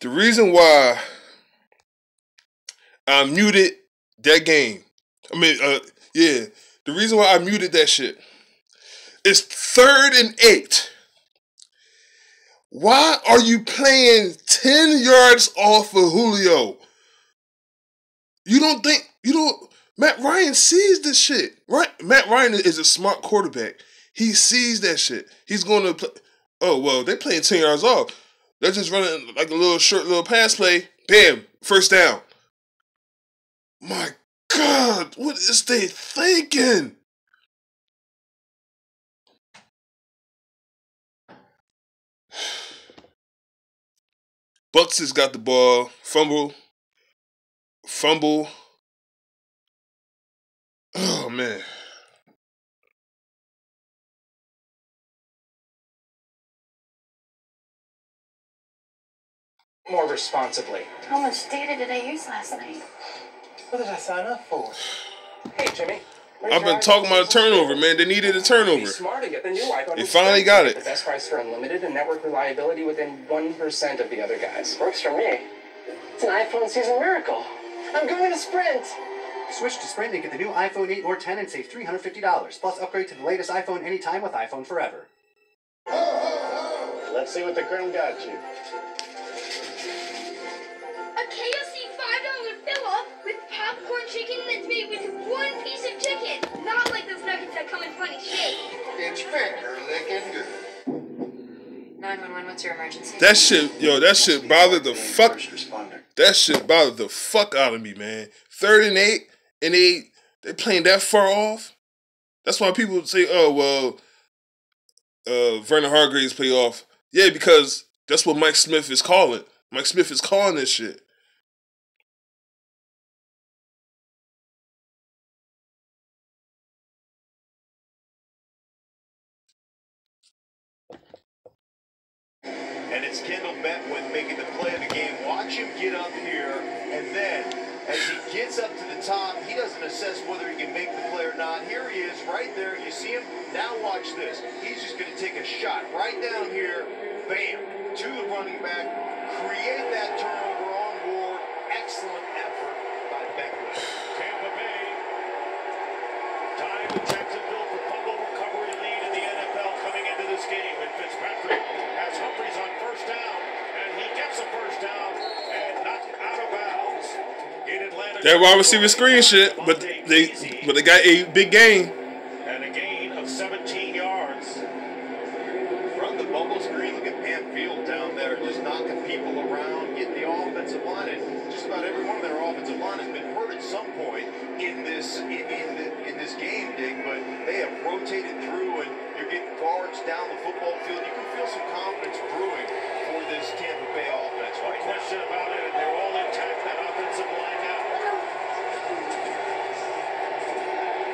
The reason why I muted that game, the reason why I muted that shit is 3rd and 8. Why are you playing 10 yards off of Julio? Matt Ryan sees this shit, right? Matt Ryan is a smart quarterback. He sees that shit. He's going to play. Oh, well, they playing 10 yards off. They're just running like a little short little pass play. Bam, first down. My God, what is they thinking? Bucs has got the ball. Fumble. Oh, man. More responsibly. How much data did I use last night? What did I sign up for? Hey, Jimmy. I've been talking about a turnover, man. They needed a turnover. Smart to get the new iPhone. They finally got it. The best price for unlimited and network reliability within 1% of the other guys. Works for me. It's an iPhone season miracle. I'm going to Sprint. Switch to Sprint and get the new iPhone 8 or 10 and save $350. Plus upgrade to the latest iPhone anytime with iPhone Forever. Let's see what the Grim got you. A KFC $5 fill-up with popcorn chicken that's made with one piece of chicken. Not like those nuggets that come in funny shapes. It's finger licking good. 911, what's your emergency? That shit bothered the fuck. That shit bothered the fuck out of me, man. 3rd and 8, and they playing that far off. That's why people say, "Oh well, Vernon Hargreaves play off." Yeah, because that's what Mike Smith is calling. Mike Smith is calling this shit. And it's Kendall Beck with making the play of the game. Watch him get up here, and then as he gets up to the top. He doesn't assess whether he can make the play or not. Here he is right there. You see him? Now watch this. He's just going to take a shot right down here. Bam. To the running back. Create that turnover on Ward. Excellent effort by Beckley. Tampa Bay tied with Jacksonville for fumble recovery lead in the NFL coming into this game. And Fitzpatrick has Humphries on first down. And he gets a first down and knocked out of bounds in Atlanta. That wide receiver screen shit, but they got a big gain. And a gain of 17 yards. Run the bubble screen. Look at Pam Field down there, just knocking people around, getting the offensive line. And just about every one of their offensive line has been hurt at some point in this game, Dick. But they have rotated through, and you're getting guards down the football field. You can feel some confidence brewing for this Tampa Bay offense. No question about it, and they're all intact. That offensive line now.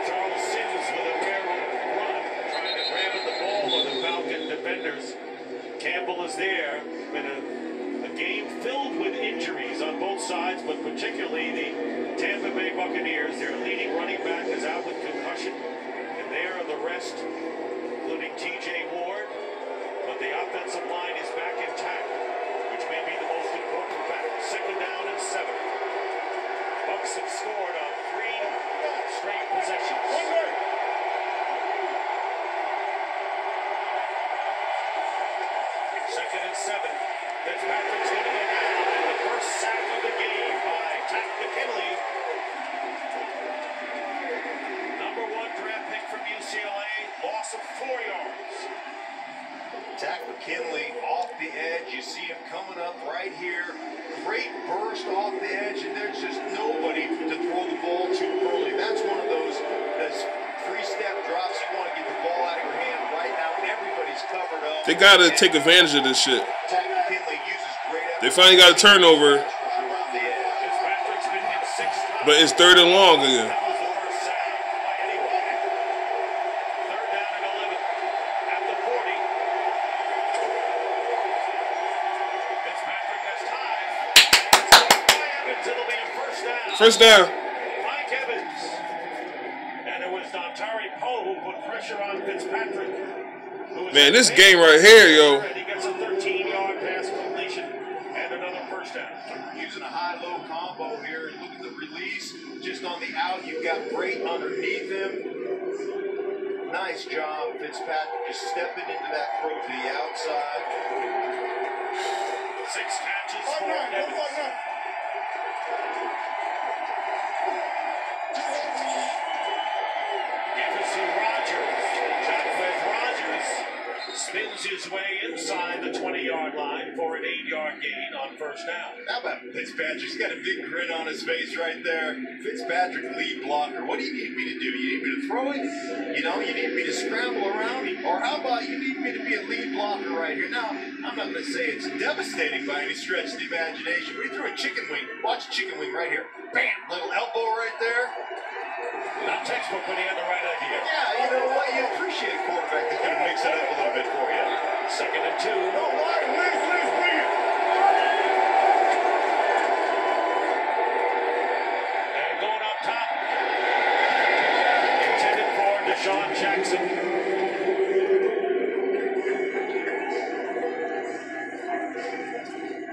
Charles Sims with a rare run, trying to grab at the ball of the Falcon defenders. Campbell is there. Been a game filled with injuries on both sides, but particularly the Tampa Bay Buccaneers. Their leading running back is out with concussion, and there are the rest, including T.J. Ward. But the offensive line is back intact, which may be the most important fact. Second down and 7. Bucs have scored on 3 straight possessions. Second and 7. Fitzpatrick's going to go down, and the first sack of the game by Tack McKinley. Number 1 draft pick from UCLA, loss of 4 yards. Tack McKinley off the edge. You see him coming up right here. Great burst off the edge, and there's just nobody to throw the ball to early. That's one of those 3-step drops. You want to get the ball out of your hand right now. Everybody's covered up. They got to take advantage of this shit. Tack McKinley uses great effort. They finally got a turnover, Around the edge. Fitzpatrick's been hit 6 times. but it's 3rd and long again. That was the first sack by anyone. 3rd down and 11 at the 40. Fitzpatrick has time. And it's caught by Evans. It'll be a first down. First down. Mike Evans. And it was Dontari Poe who put pressure on Fitzpatrick. Man, this game right here, yo. And he gets a 13-yard pass completion and another first down. Using a high-low combo here. Look at the release. Just on the out, you've got Brait underneath him. Nice job, Fitzpatrick, just stepping into that throw to the outside. 6 catches for Evans. Give us to Rodgers. Jacquez Rodgers spins his way inside the 20-yard line for an 8-yard gain on first down. How about Fitzpatrick? He's got a big grin on his face right there. Fitzpatrick, lead blocker. What do you need me to do? You need me to throw it? You know, you need me to scramble around? Or how about you need me to be a lead blocker right here? Now, I'm not going to say it's devastating by any stretch of the imagination, but he threw a chicken wing. Watch a chicken wing right here. Bam! Little elbow right there. Not textbook, but he had the right idea. Yeah, you know what? You appreciate a quarterback that's going to mix it up a little bit for you. Second and 2. No, why? Please, bring it. And going up top. Intended for Deshaun Jackson.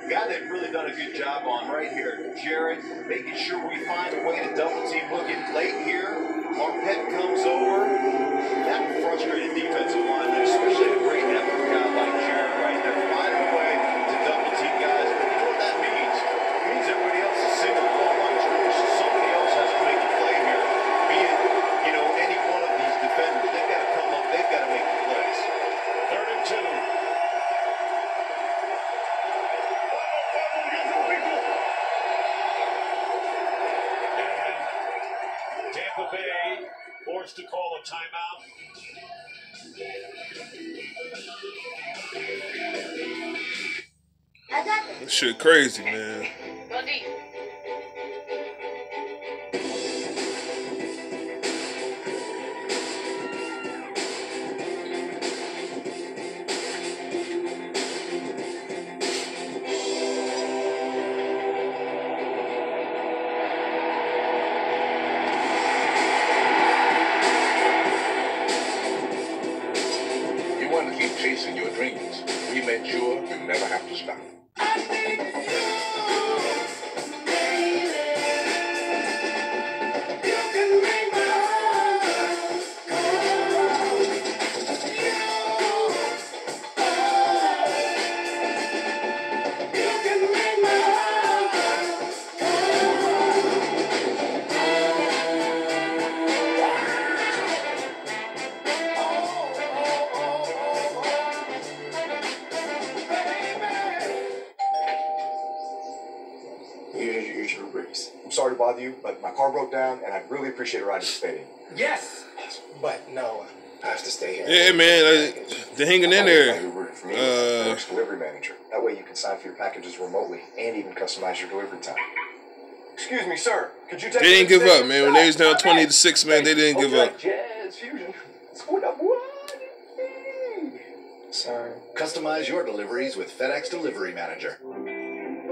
Guy they've really done a good job on right here, Jared, making sure we find a way to double team. Looking late here, Marpet comes over. That frustrated defensive lineman, especially a great effort guy like Jared right there, finding a way to double team guys. But you know what that means? It means everybody else is single along line of scrimmage, so somebody else has to make a play here. Be it, you know, any one of these defenders, they've got to come up, they've got to make the plays. 3rd and 2. Tampa Bay forced to call a timeout. This shit crazy, man. Bundy. Drew Brees. I'm sorry to bother you, but my car broke down, and I'd really appreciate a ride to the stadium. Yes, but no, I have to stay here. Yeah, man, they're hanging in there. For me, FedEx delivery manager. That way you can sign for your packages remotely and even customize your delivery time. Excuse me, sir. Could you take? They didn't give up, man. When they was down 20-6, man, they didn't give up. Jazz fusion. What up? Sorry. Customize your deliveries with FedEx Delivery Manager.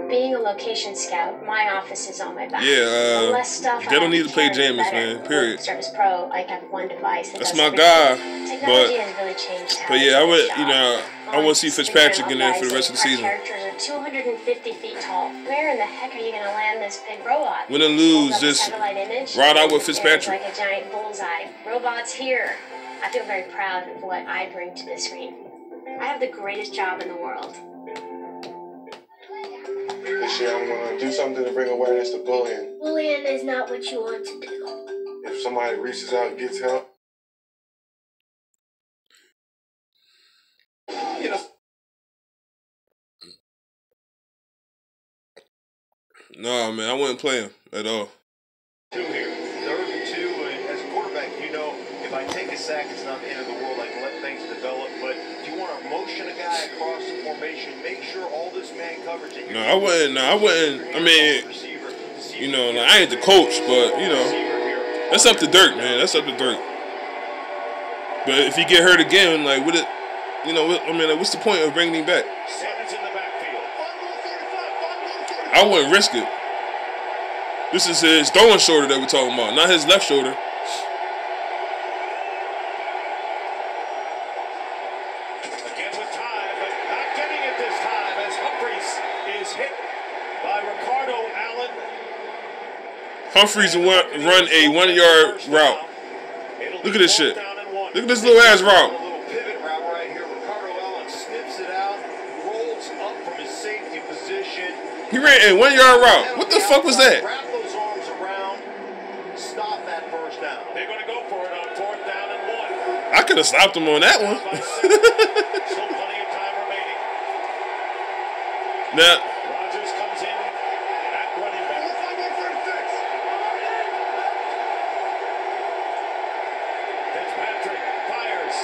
Being a location scout, my office is on my back. Yeah, the less stuff they I don't need to play carry, the Jameis, better. man. Period. Service Pro, I have one device. That's my guy. Technology has really changed how but yeah, I would, job. I want to see Fitzpatrick in there for the rest of the season. Our characters are 250 feet tall. Where in the heck are you going to land this big robot? Win or lose, just ride out with Fitzpatrick. Like a giant bullseye. Robots here. I feel very proud of what I bring to this ring. I have the greatest job in the world. This year I'm going to do something to bring awareness to bullying. Bullying is not what you want to do. If somebody reaches out and gets help. You know. No, man, I wouldn't play him at all. Two here. Third and 2, and as a quarterback, you know, if I take a sack, it's not the end of the world. I can let things develop. But if you want to motion a guy across the formation, make sure all this man coverage. No, I wouldn't. I mean, I ain't the coach, but that's up to Dirk, man. That's up to Dirk. But if he get hurt again, like, what it, what's the point of bringing him back? I wouldn't risk it. This is his throwing shoulder that we're talking about, not his left shoulder. Again with time, but not getting it this time as Humphries is hit by Ricardo Allen. Humphries run a 1-yard route. Look at this shit. Look at this little ass route. Pivot route right here. Ricardo Allen snips it out, rolls up from his safety position. He ran a 1-yard route. What the fuck was that? Wrap those arms around, stop that first down. They're going to go for it on 4th down and 1. I could have stopped him on that one. Still plenty of time remaining. Now, Rodgers comes in at running back. Fitzpatrick fires,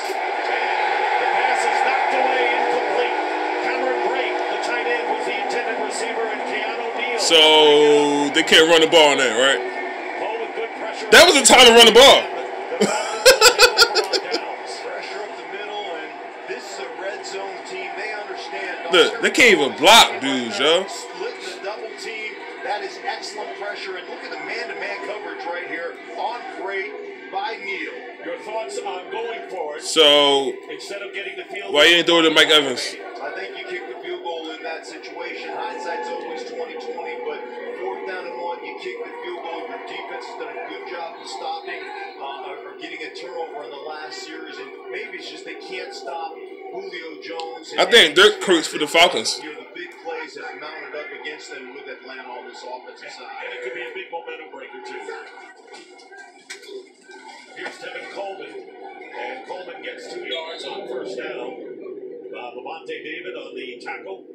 and the pass is knocked away, incomplete. Cameron Brake, the tight end, was the intended receiver, and Keanu Neal. so they can't run the ball on that, right? That was the time to run the ball. Look, they can't even block dudes, yo. Split the double team. That is excellent pressure. And look at the man-to-man coverage right here on Brake by Neal. Your thoughts on going for it? So, instead of getting the field, why you ain't throw it to Mike Evans? I think you kick the field goal in that situation. Hindsight's always 20/20, but 4th down and 1, you kick the field goal. Your defense has done a good job of stopping or getting a turnover in the last series, and maybe it's just they can't stop Julio Jones. I think Dirk Kurtz for the Falcons. The big plays have mounted up against them with Atlanta on this offensive side. And it could be a big momentum breaker, too. Here's Tevin Coleman. And Coleman gets 2 yards on 1st down. Lavonte David on the tackle.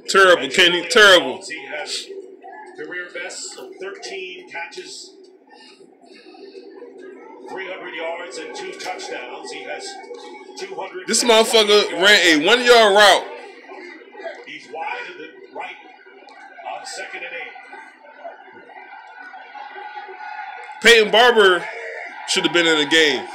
Terrible, Kenny. Terrible. He has career best of 13 catches, 300 yards, and 2 touchdowns. He has 200. This motherfucker ran a 1-yard route. He's wide to the right on 2nd and 8. Peyton Barber should have been in the game.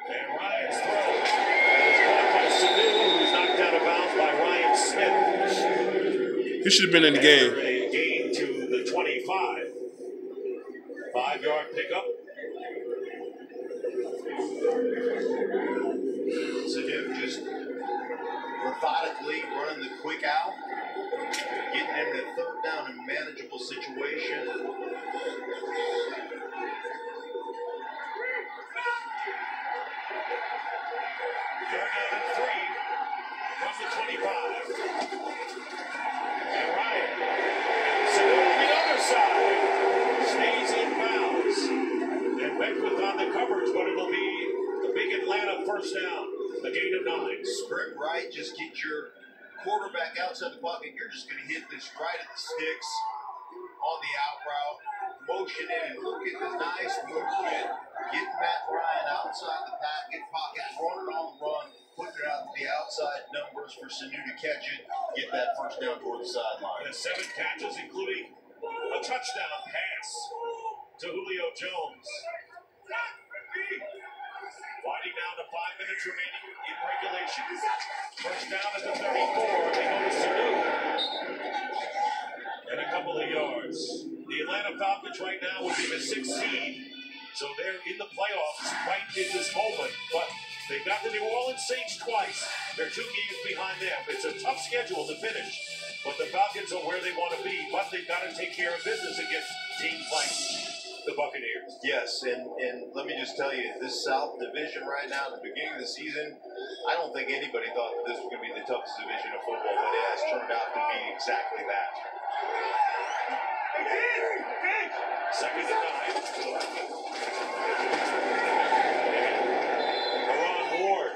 And Ryan's throw is caught by Sanu, who's knocked out of bounds by Ryan Smith. He should have been in the game. A gain to the 25. 5-yard pickup. Sanu just methodically running the quick out, getting him to 3rd down in manageable situation. Third down and 3 from the 25. And Ryan. Sanu on the other side. Stays in bounds. And Beckwith on the coverage, but it'll be the big Atlanta 1st down. A gain of 9. Sprint right, just get your quarterback outside the pocket. You're just going to hit this right at the sticks on the out route. Motion in and look at the nice movement. Get Matt Ryan outside the pocket, running on the run, putting it out to the outside numbers for Sanu to catch it, get that first down toward the sideline. And 7 catches, including a touchdown pass to Julio Jones. Winding down to 5 minutes remaining in regulation. First down at the 34. They go to Sanu. And a couple of yards. The Atlanta Falcons right now would be the 6th seed. So they're in the playoffs right in this moment. But they've got the New Orleans Saints twice. They're 2 games behind them. It's a tough schedule to finish. But the Falcons are where they want to be. But they've got to take care of business against teams like the Buccaneers. Yes, and let me just tell you, this South Division right now, at the beginning of the season, I don't think anybody thought that this was going to be the toughest division of football, but it has turned out to be exactly that. Second and 9. Karan Ward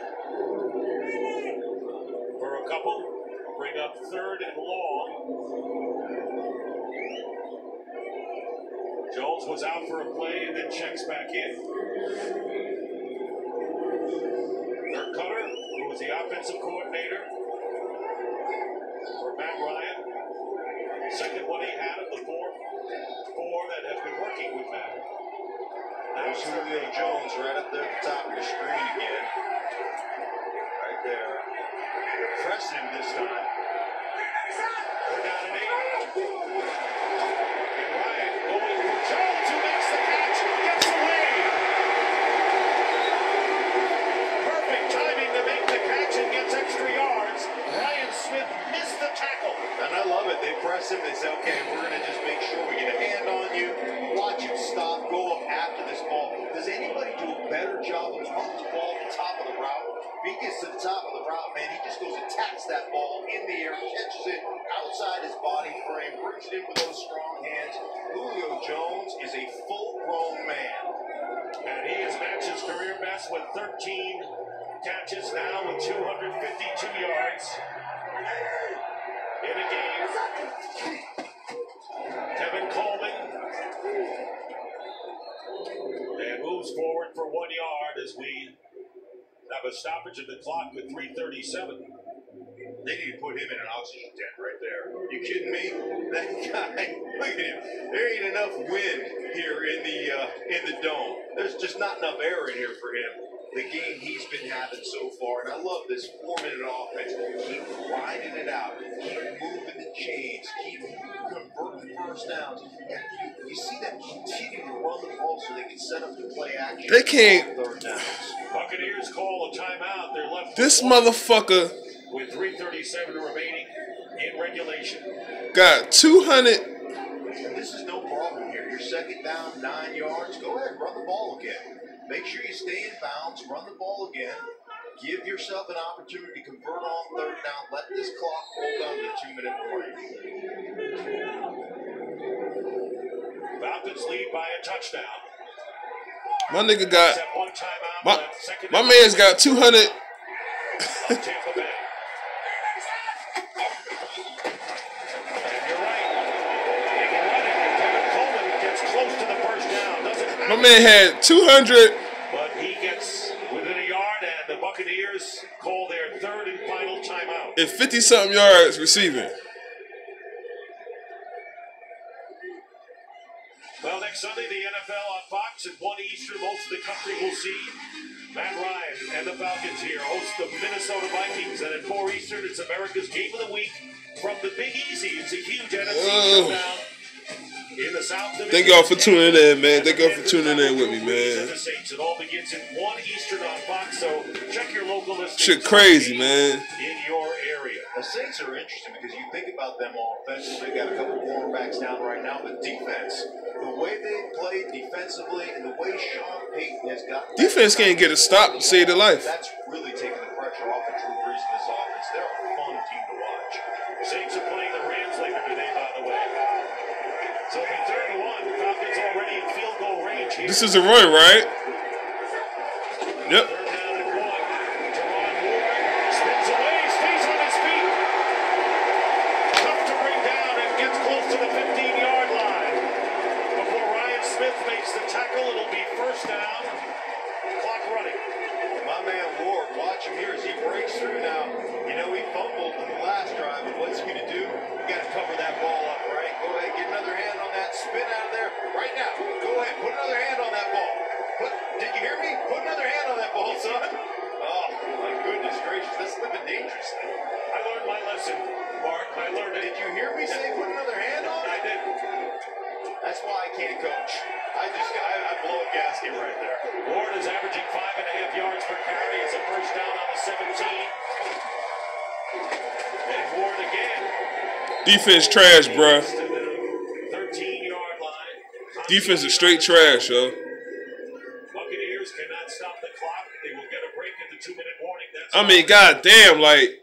for a couple. Bring up 3rd and long. Jones was out for a play and then checks back in. Dirk Cutter, who was the offensive coordinator for Matt Ryan. Second one he had of the 4 that have been working with Matt. There's Julio Jones right up there at the top of the screen again. Right there. They're pressing him this time. We're down at 8. And Ryan going for Jones, who makes the catch, gets away. Perfect timing to make the catch and gets extra yards. Ryan Smith missed the tackle. And I love it. They press him. They say, okay, we're going to just make sure we get a hand on you. Watch him stop, go up after this ball. Does anybody do a better job of putting the ball at the top of the route? If he gets to the top of the route, man, he just goes and attacks that ball in the air, catches it outside his body frame, brings it in with those strong hands. Julio Jones is a full-grown man. And he has matched his career best with 13 catches now with 252 yards in a game. Tevin Coleman and moves forward for 1 yard as we have a stoppage of the clock with 3:37. They need to put him in an oxygen tent right there. Are you kidding me? That guy, look at him. There ain't enough wind here in the dome. There's just not enough air in here for him. The game he's been having so far, and I love this 4-minute offense. Keep grinding it out, keep moving the chains, keep converting first downs. And you see them continue to run the ball so they can set up the play action. They can't. Third downs. Buccaneers call a timeout. They're left. This motherfucker with 3:37 remaining in regulation. Got 200. And this is no problem here. You're second down, 9 yards. Go ahead, run the ball again. Make sure you stay in bounds, run the ball again. Give yourself an opportunity to convert on third down. Let this clock hold on to the 2-minute warning. Falcons lead by a touchdown. My nigga got my man's got 200. Tampa Bay. And you're right. They can run it. Kevin Coleman gets close to the first down. My man had 200. But he gets within a yard, and the Buccaneers call their 3rd and final timeout. And 50-something yards receiving. Well, next Sunday, the NFL on Fox at 1 Eastern. Most of the country will see Matt Ryan and the Falcons here host the Minnesota Vikings. And at 4 Eastern, it's America's Game of the Week from the Big Easy. It's a huge NFC showdown in the South Division. Thank y'all for tuning in, man. Thank y'all for tuning in with me, man. It all begins at 1 Eastern on Fox, so check your local listings. Shit crazy, man. In your area. The Saints are interesting because you think about them offensively. They got a couple of cornerbacks down right now, but defense, the way they play defensively and the way Sean Payton has got defense can't get a stop to save their life. That's really taking the pressure off of Drew Brees and this offense. They're a fun team to watch. Saints are playing the Rams later today, by the way. So it'll be 3rd and 1. Falcons already in field goal range here. This is a run, right? Yep. 3rd down and 1. Teron Listen, Mark, I learned it. Did you hear me say put another hand on? I did. That's why I can't coach. I blow a gasket right there. Ward is averaging 5.5 yards per carry. It's a first down on the 17. And Ward again. Defense trash, bruh. 13-yard line. Defense is straight trash, yo. Buccaneers cannot stop the clock. They will get a break at the 2-minute warning. That's I mean, goddamn, like,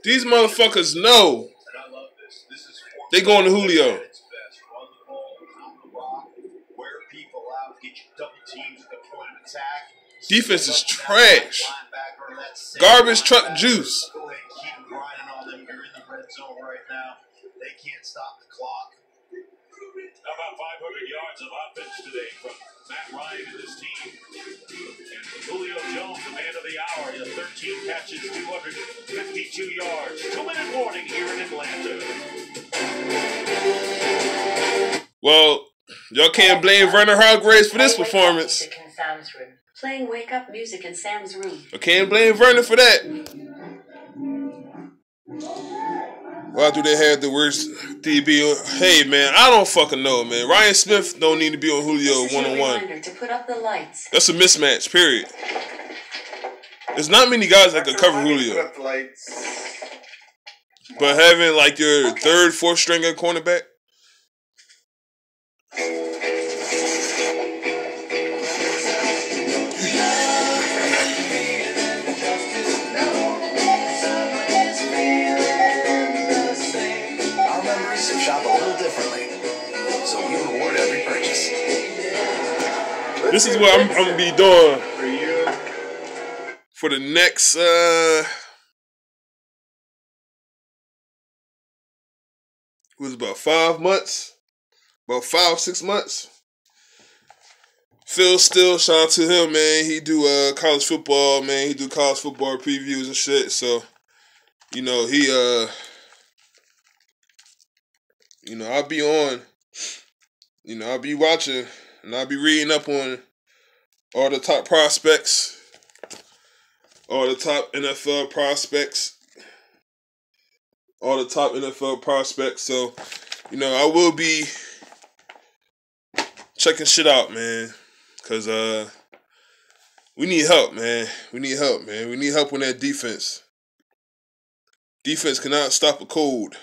these motherfuckers know And I love this. This is they going to Julio. at its best. Run the ball, pound the rock, wear people out, get you double teams at the point of attack. Defense is trash. Garbage truck juice. Go ahead and keep grinding on them. You're in the red zone right now. They can't stop the clock. How about 500 yards of offense today from Matt Ryan and his team? And Julio Jones, the man of the hour, he has 13 catches, 252 yards. 2-minute warning here in Atlanta. Well, y'all can't blame Werner Hargraves for this performance. In Sam's room. Playing Wake Up music in Sam's room. I can't blame Werner for that. Why do they have the worst DB? Hey, man, I don't fucking know, man. Ryan Smith don't need to be on Julio one-on-one. To put up the lights. That's a mismatch, period. There's not many guys that can cover Julio. But having, like, your third, fourth stringer cornerback? This is what I'm going to be doing for the next, was about 5 months, about 5-6 months. Phil Still, shout out to him, man. He do college football, man. He do college football previews and shit. So, you know, he, you know, I'll be on, you know, I'll be watching. And I'll be reading up on all the top prospects, all the top NFL prospects, So, you know, I will be checking shit out, man. Because we need help, man. We need help on that defense. Defense cannot stop a cold.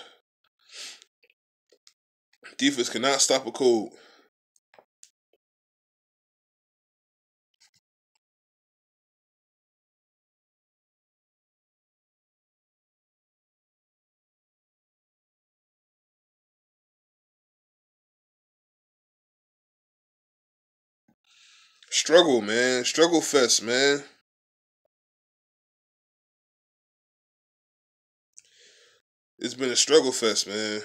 Struggle, man. Struggle fest, man. It's been a struggle fest, man.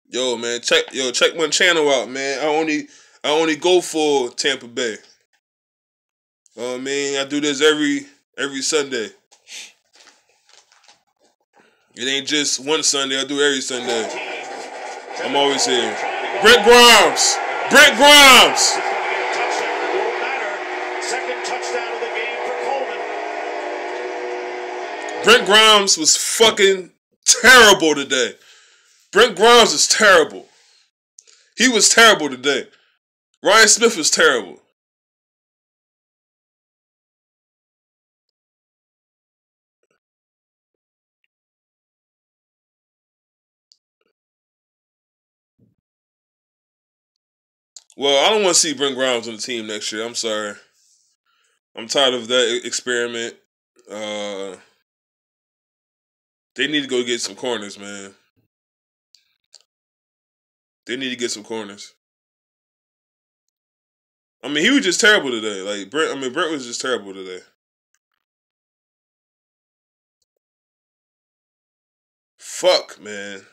Yo, man, check my channel out, man. I only go for Tampa Bay. You know what I mean? I do this every Sunday. It ain't just one Sunday. I do every Sunday. I'm always here. Brent Grimes. Second touchdown of the game for Coleman. Brent Grimes was fucking terrible today. Brent Grimes is terrible. He was terrible today. Ryan Smith was terrible. Well, I don't want to see Brent Grimes on the team next year. I'm sorry. I'm tired of that experiment. They need to go get some corners, man. They need to get some corners. I mean, he was just terrible today. Like Brent was just terrible today. Fuck, man.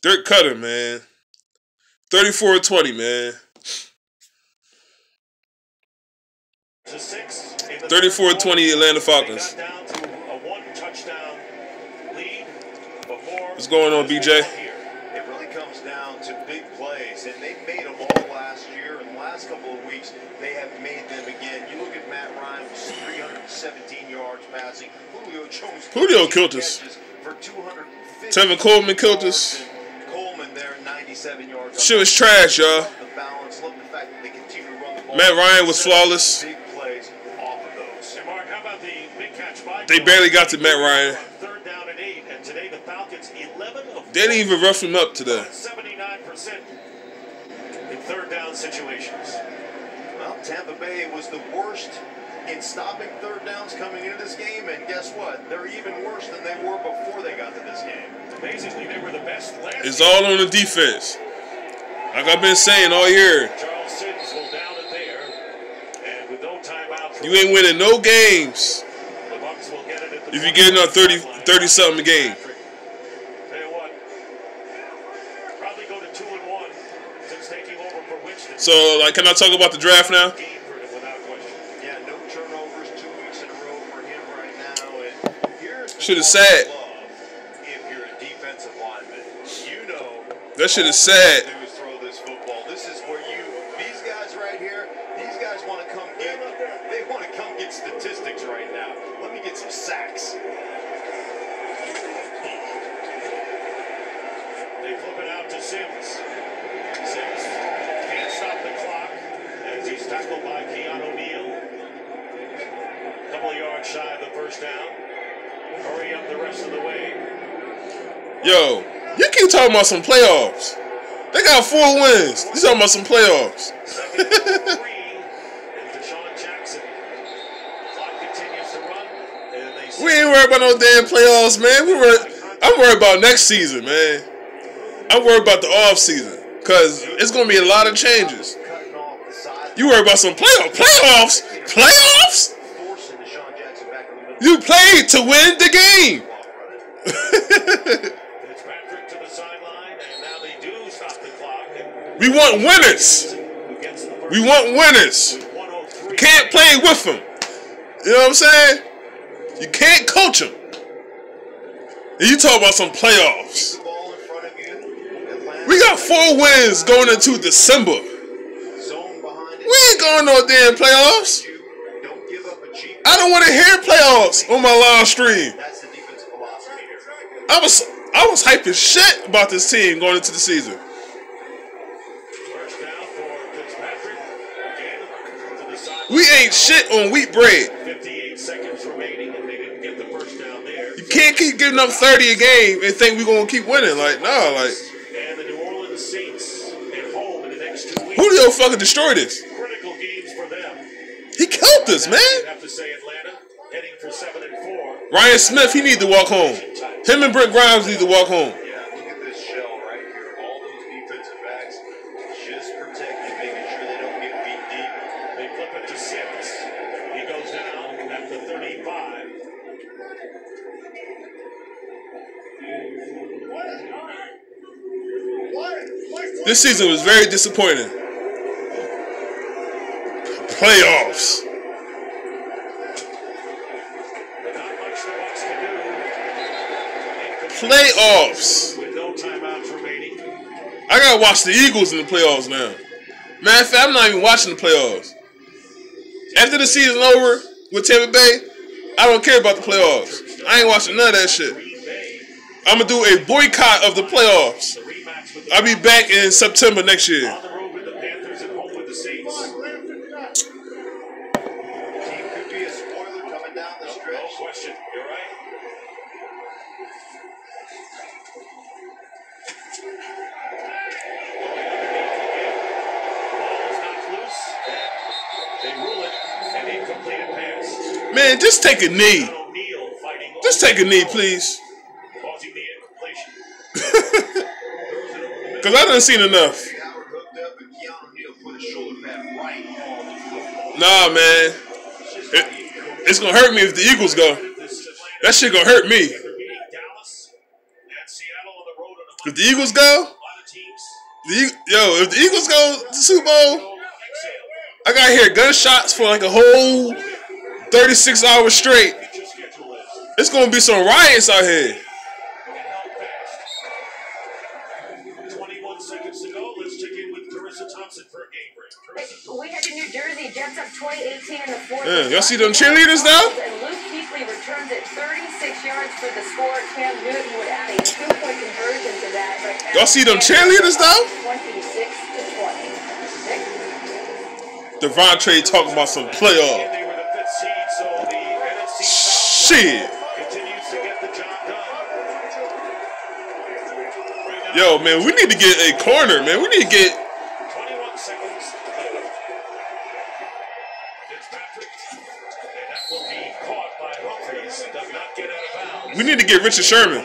Dirk Cutter, man. 34-20, man. 34-20 Atlanta Falcons. What's going on, BJ? It really comes down to big plays, and they made them all last year. In the last couple of weeks, they have made them again. You look at yards passing. Julio killed us. Tevin Coleman killed us. Coleman there, 97 yards. Shit was trash, y'all. The balance, look the fact that they continue to run the ball. Matt Ryan was flawless. Big plays off of those. And Mark, how about the big catch by They barely got to Matt Ryan. Third down and 8, and today the Falcons 11 of They didn't even rough him up today. 79% in third down situations. Well, Tampa Bay was the worst in stopping third downs coming into this game, and guess what? They're even worse than they were before they got to this game. Amazingly, they were the best last It's all on the defense. Like I've been saying all year. Charles Sims will down it there, and with no timeout. You ain't winning no games The Bucs will get it at the if you're getting up 30-something a game. Tell you what, probably go to 2-1 since taking over for Winston. So, like, can I talk about the draft now? Yeah, no turnovers 2 weeks in a row for him right now, and here's Shit is sad. if you're a defensive lineman, you know That shit is sad. all you do is throw this football. This is where these guys right here, these guys want to come get, they want to come get statistics right now. Let me get some sacks. They flip it out to Sims. Sims can't stop the clock as he's tackled by Keon O'Neal. Couple of yards shy of the first down. Hurry up the rest of the way. Yo, you keep talking about some playoffs. They got 4 wins. You talking about some playoffs. And Deshaun Jackson. Clock continues to run. And they We ain't worried about no damn playoffs, man. I'm worried about next season, man. I'm worried about the off season. Cause it's gonna be a lot of changes. You worried about some playoffs? Playoffs? You played to win the game. Fitzpatrick to the sideline, and now they do stop the clock. We want winners. We want winners. You can't play with them. You know what I'm saying? You can't coach them. And you talk about some playoffs. We got 4 wins going into December. We ain't going no damn playoffs. I don't want to hear playoffs on my live stream. I was hyping shit about this team going into the season. We ain't shit on wheat bread. 58 seconds remaining, and they didn't get the first down there. You can't keep giving up 30 a game and think we're gonna keep winning. Like, nah, like. And the New Orleans Saints at home in the next 2 weeks. Julio fucking destroyed us. Critical games for them. He killed us, man. I'd have to say Atlanta heading for 7-4. Ryan Smith, he need to walk home. Him and Brent Grimes need to walk home. Yeah, look at this shell right here. All those defensive backs just protecting, making sure they don't get beat deep. They flip it to Sims. He goes down at the 35. This season was very disappointing. Playoffs. Playoffs. With no timeouts remaining. I gotta watch the Eagles in the playoffs now. Matter of fact, I'm not even watching the playoffs. After the season over with Tampa Bay, I don't care about the playoffs. I ain't watching none of that shit. I'm gonna do a boycott of the playoffs. I'll be back in September next year. On the road with the Panthers and home with the Saints. Team could be a spoiler coming down the stretch. No question. You're right. Ball is knocked loose, and they rule it an incompleted pass. Man, just take a knee. O'Neal fighting. Just take a knee, please. Causing the incompletion. Cause I done seen enough. Nah, man. It's gonna hurt me if the Eagles go. That shit gonna hurt me. If the Eagles go, if the Eagles go to the Super Bowl, I gotta hear gunshots for like a whole 36 hours straight. It's gonna be some riots out here. 21 seconds to go. Let's check in with Carissa Thompson for a game break. We head to New Jersey. Jets up 2018 in the fourth. Yeah, y'all see them cheerleaders now? And Luke Kuechly Y'all see them cheerleaders though? 26-20. Devontae talking about some playoff. Shit. Yo, man, we need to get a corner, man. We need to get. 21 seconds. Fitzpatrick. And that will be caught by Humphries. Does not get out of bounds. We need to get Richard Sherman.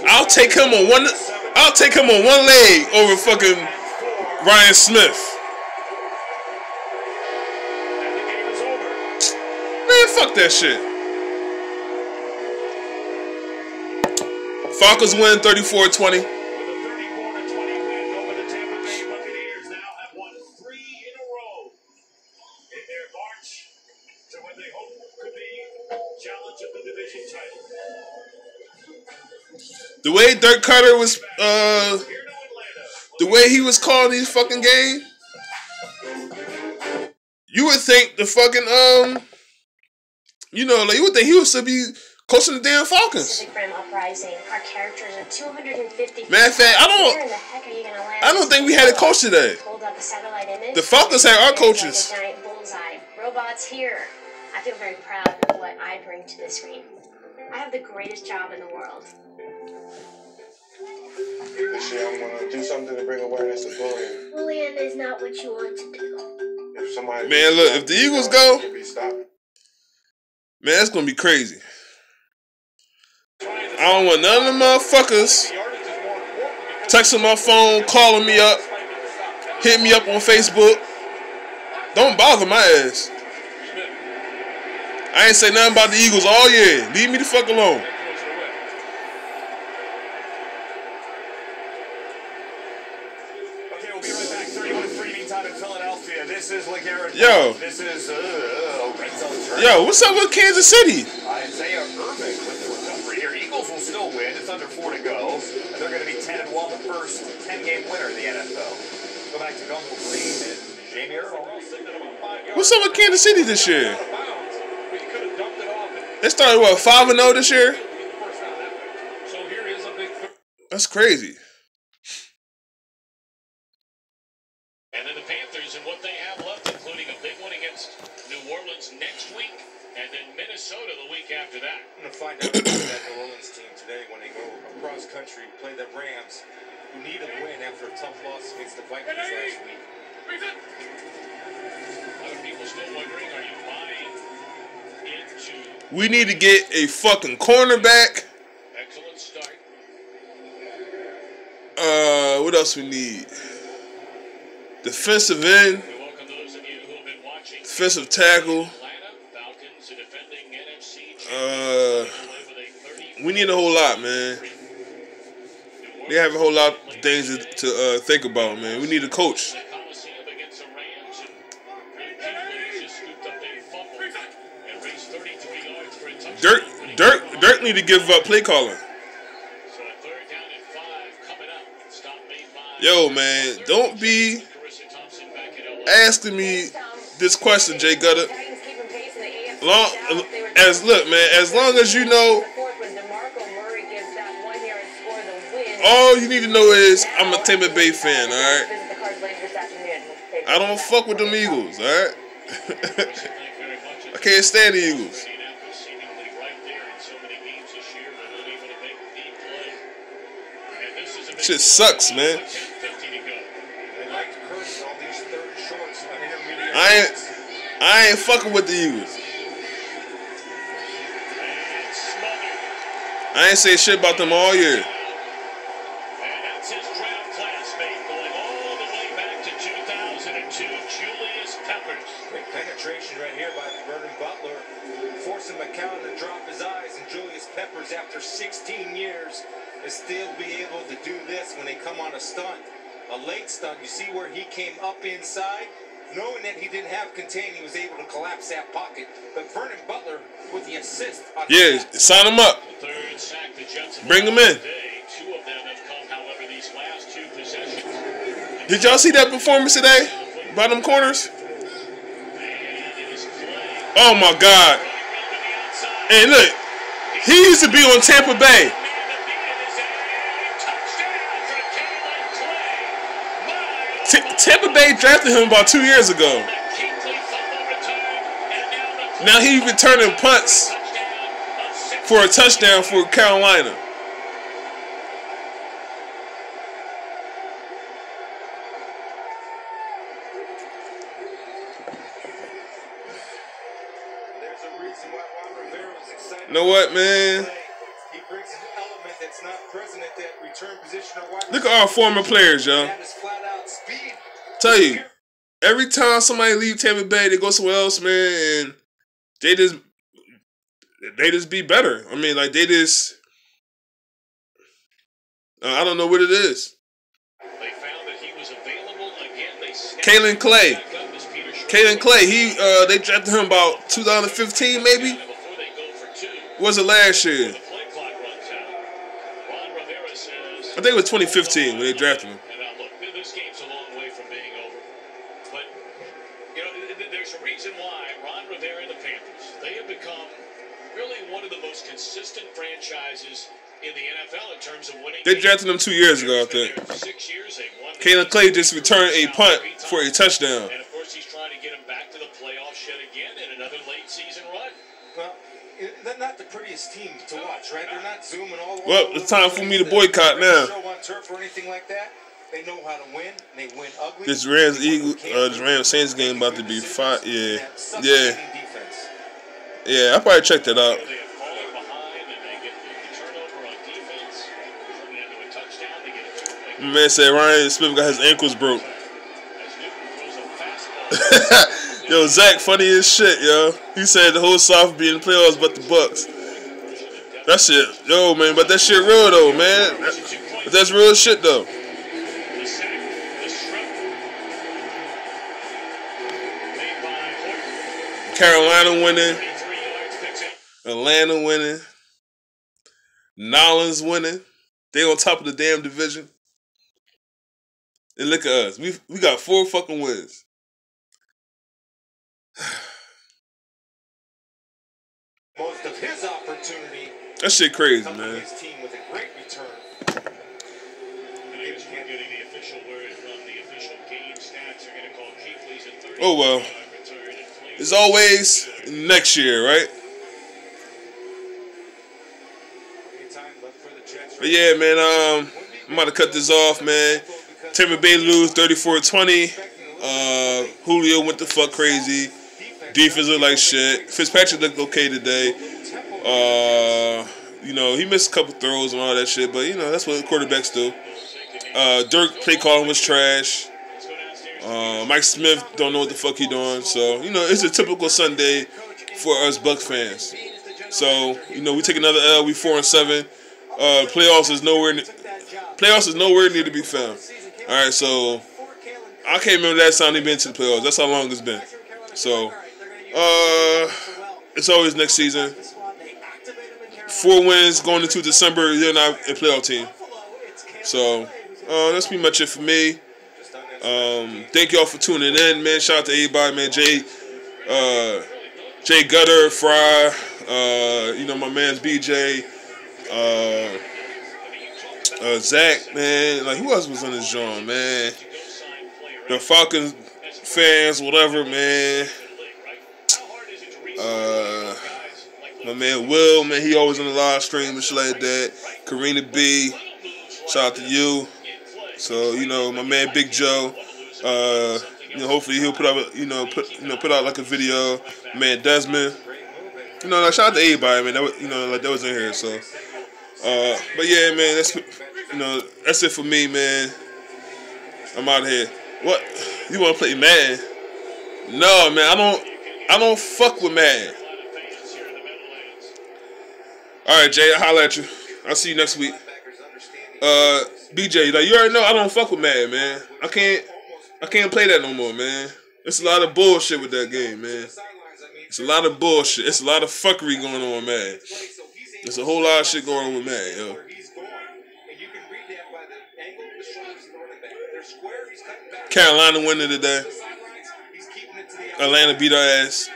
I'll take him on one. I'll take him on one leg over fucking Ryan Smith. Man, fuck that shit. Falcons win 34-20. The way Dirk Cutter was, the way he was calling these fucking games, you would think the fucking, you know, like you would think he would still be coaching the damn Falcons. Pacific Rim Uprising. Our characters are 250. Matter of fact, I don't think we had a coach today. Hold up a satellite image. The Falcons had our coaches. Like a giant bullseye. Robots here. I feel very proud of what I bring to this ring. I have the greatest job in the world. This year I'm gonna do something to bring awareness to bullying. Bullying is not what you want to do. If somebody Man, look, if the Eagles go, man, it's gonna be crazy. I don't want none of them motherfuckers texting my phone, calling me up, hitting me up on Facebook. Don't bother my ass. I ain't say nothing about the Eagles all year. Leave me the fuck alone. Okay, we'll be right back. 31-3 meantime in Philadelphia. This is LeGarrette. Yo. This is red zone. Yo, what's up with Kansas City? Isaiah Irving with the recovery here. Eagles will still win. It's under 4 to go. And they're going to be 10-1, the first 10-game winner in the NFL. Go back to Gunkel Green and Jamie Earl. What's up with Kansas City this year? They started, what, 5-0 this year? That's crazy. And then the Panthers and what they have left, including a big one against New Orleans next week, and then Minnesota the week after that. I'm going to find out about that New Orleans team today when they go across country, play the Rams, who need a win after a tough loss against the Vikings last week. Other people still wondering, are you buying into... We need to get a fucking cornerback. Excellent start. What else we need? Defensive end. Defensive tackle. We need a whole lot, man. They have a whole lot of things to think about, man. We need a coach. Dirk need to give up play calling. Yo, man, don't be asking me this question, Jay Gutter. As long as you know, all you need to know is I'm a Tampa Bay fan, all right? I don't fuck with them Eagles, all right? I can't stand the Eagles. Shit sucks, man. I ain't fucking with the Eagles. I ain't say shit about them all year. Penetration right here by Vernon Butler, forcing McCown to drop his eyes, and Julius Peppers, after 16 years, to still be able to do this when they come on a stunt, a late stunt. You see where he came up inside, knowing that he didn't have contain, he was able to collapse that pocket. But Vernon Butler with the assist. Yeah, sign him up. Bring him in. Two of them have come, however, these last two possessions. Did y'all see that performance today by them corners? Oh my God. And look, he used to be on Tampa Bay. Bay drafted him about 2 years ago. Now he returning punts for a touchdown for Carolina. You know what, man? He brings an element that's not present at that return position or wide. Look at our former players, yo. Tell you, every time somebody leave Tampa Bay, they go somewhere else, man, and they just be better. I mean, like, they just, I don't know what it is. They found that he was available again. Kalen Clay, they drafted him about 2015, maybe. Was it last year? I think it was 2015 when they drafted him. Look, this game's a long way from being over. But, you know, there's a reason why Ron Rivera and the Panthers, they have become really one of the most consistent franchises in the NFL in terms of winning. They drafted him 2 years ago, I think. 6 years, they won. Kalen Clay just returned a punt for a touchdown. And, of course, he's trying to get him back to the playoffs yet again in another late season run. Well, they're not the prettiest team to watch, right? They're not zooming all over. Well, it's time for me to boycott now. Show on turf or anything like that. They know how to win. They win ugly. This Rams Saints game about to be fine. Yeah. I probably checked that out. My man said Ryan Smith got his ankles broke. Yo, Zach, funny as shit, yo. He said the whole South be in the playoffs but the Bucs. That shit, yo, man, but that shit real though, man. But that's real shit though. Carolina winning, Atlanta winning, Nolans winning. They on top of the damn division. And look at us, we got 4 fucking wins. Most of his opportunity. That shit crazy, man. His team with a great return. Getting the official word from the official game stats. They're going to call Keithley's at 30. Oh well. It's always next year, right? But yeah, man. I'm about to cut this off, man. Tampa Bay lose 34-20. Julio went the fuck crazy. Defense looked like shit. Fitzpatrick looked okay today. You know, he missed a couple throws and all that shit, but, you know, that's what quarterbacks do. Dirk play calling was trash. Mike Smith don't know what the fuck he doing. So, you know, it's a typical Sunday for us Bucs fans. So, you know, we take another L. We 4-7. Playoffs is nowhere near to be found. All right, so I can't remember last time they've been to the playoffs. That's how long it's been. So, it's always next season. 4 wins going into December. They're not a playoff team. So, that's pretty much it for me. Thank y'all for tuning in, man. Shout out to everybody, man. Jay Gutter, Fry, you know, my man's BJ, Zach, man. Like, who else was on this joint, man? The Falcons fans, whatever, man. My man Will, man, he always on the live stream and shit like that. Karina B, shout out to you. So, you know, my man Big Joe, you know, hopefully he'll put out, put out like a video. Man Desmond, you know, like, shout out to everybody, man. That was, you know, like, that was in here. So, but yeah, man, that's it for me, man. I'm out of here. What? You want to play Madden? No, man, I don't fuck with Madden. All right, Jay, I'll holler at you. I'll see you next week. BJ, like, you already know I don't fuck with Madden, man. I can't play that no more, man. It's a lot of bullshit with that game, man. It's a lot of bullshit. It's a lot of fuckery going on, man. There's a whole lot of shit going on with Madden, yo. Carolina winning today. Atlanta beat our ass.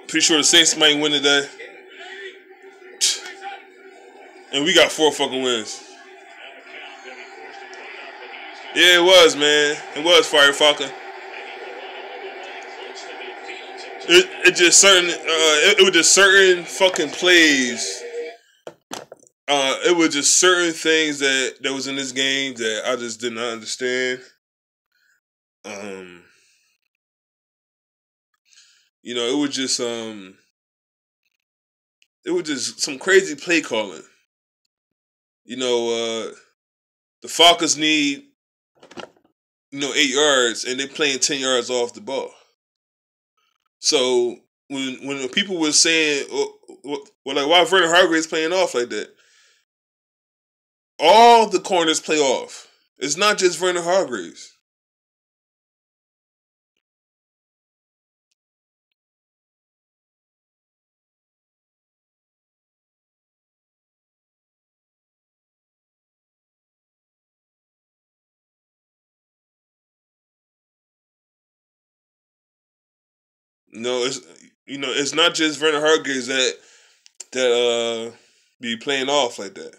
Pretty sure the Saints might win today. And we got 4 fucking wins. Yeah, it was, man. It was Fire Falcon. It just certain it was just certain fucking plays. It was just certain things that was in this game that I just did not understand. You know, it was just some crazy play calling. You know, the Falcons need 8 yards, and they're playing 10 yards off the ball. So when people were saying, well, like, why Vernon Hargreaves playing off like that? All the corners play off. It's not just Vernon Hargreaves. No, it's not just Vernon Hargreaves that be playing off like that.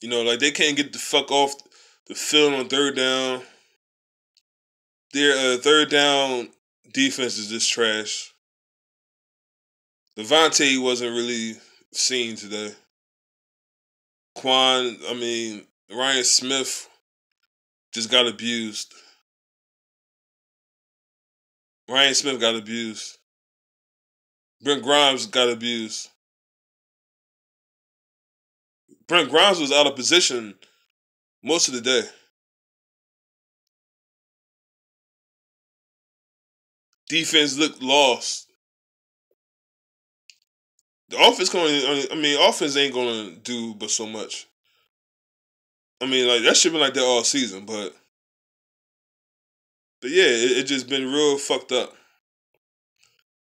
You know, like, they can't get the fuck off the field on third down. Their third down defense is just trash. Devontae wasn't really seen today. Ryan Smith just got abused. Ryan Smith got abused. Brent Grimes got abused. Brent Grimes was out of position most of the day. Defense looked lost. The offense ain't gonna do but so much. Like, that should be like that all season, but yeah, it just been real fucked up.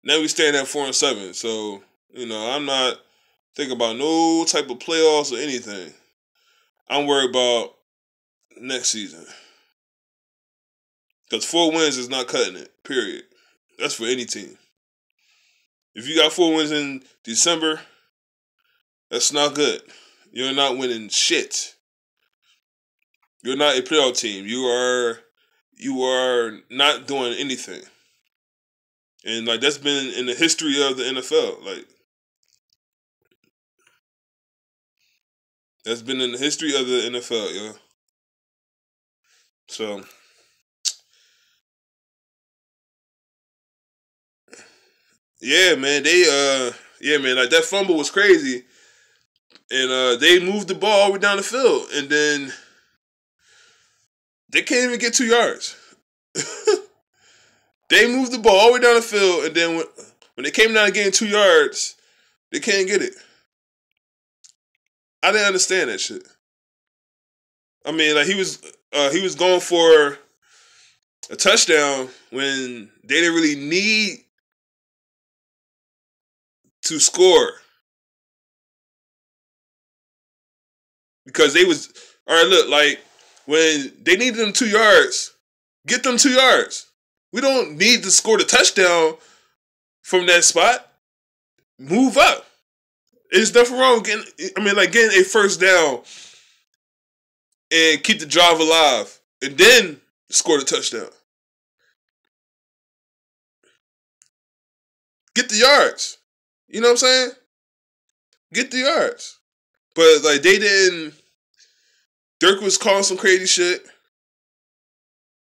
Now we stand at 4-7, so I'm not thinking about no type of playoffs or anything. I'm worried about next season, because 4 wins is not cutting it. Period. That's for any team. If you got 4 wins in December, that's not good. You're not winning shit. You're not a playoff team. You are not doing anything. And, like, that's been in the history of the NFL. Like, that's been in the history of the NFL, yo. So, yeah, man, like, that fumble was crazy. And they moved the ball all the way down the field, and then they can't even get 2 yards. They moved the ball all the way down the field, and then when they came down to getting 2 yards, they can't get it. I didn't understand that shit. Like, he was going for a touchdown when they didn't really need to score. Because they was, all right, look, like, when they needed them 2 yards, get them 2 yards. We don't need to score the touchdown from that spot. Move up. There's nothing wrong with getting a first down and keep the drive alive and then score the touchdown. Get the yards. You know what I'm saying? Get the yards. But, like, they didn't. Dirk was calling some crazy shit,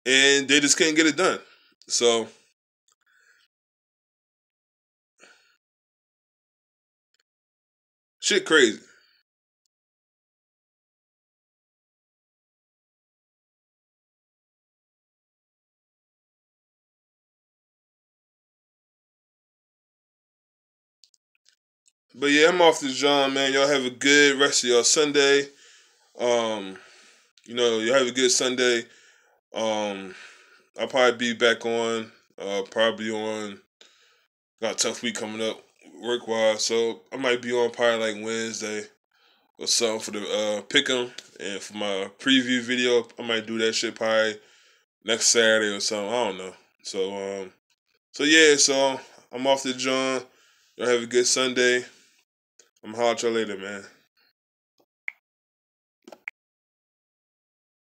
and they just couldn't get it done. So, shit crazy. But yeah, I'm off this John, man. Y'all have a good rest of your Sunday. You have a good Sunday. I'll probably be back on. Got a tough week coming up work wise, so I might be on probably like Wednesday or something for the pick'em, and for my preview video, I might do that shit probably next Saturday or something. I don't know. So I'm off to John. Y'all have a good Sunday. I'm holler at y'all later, man.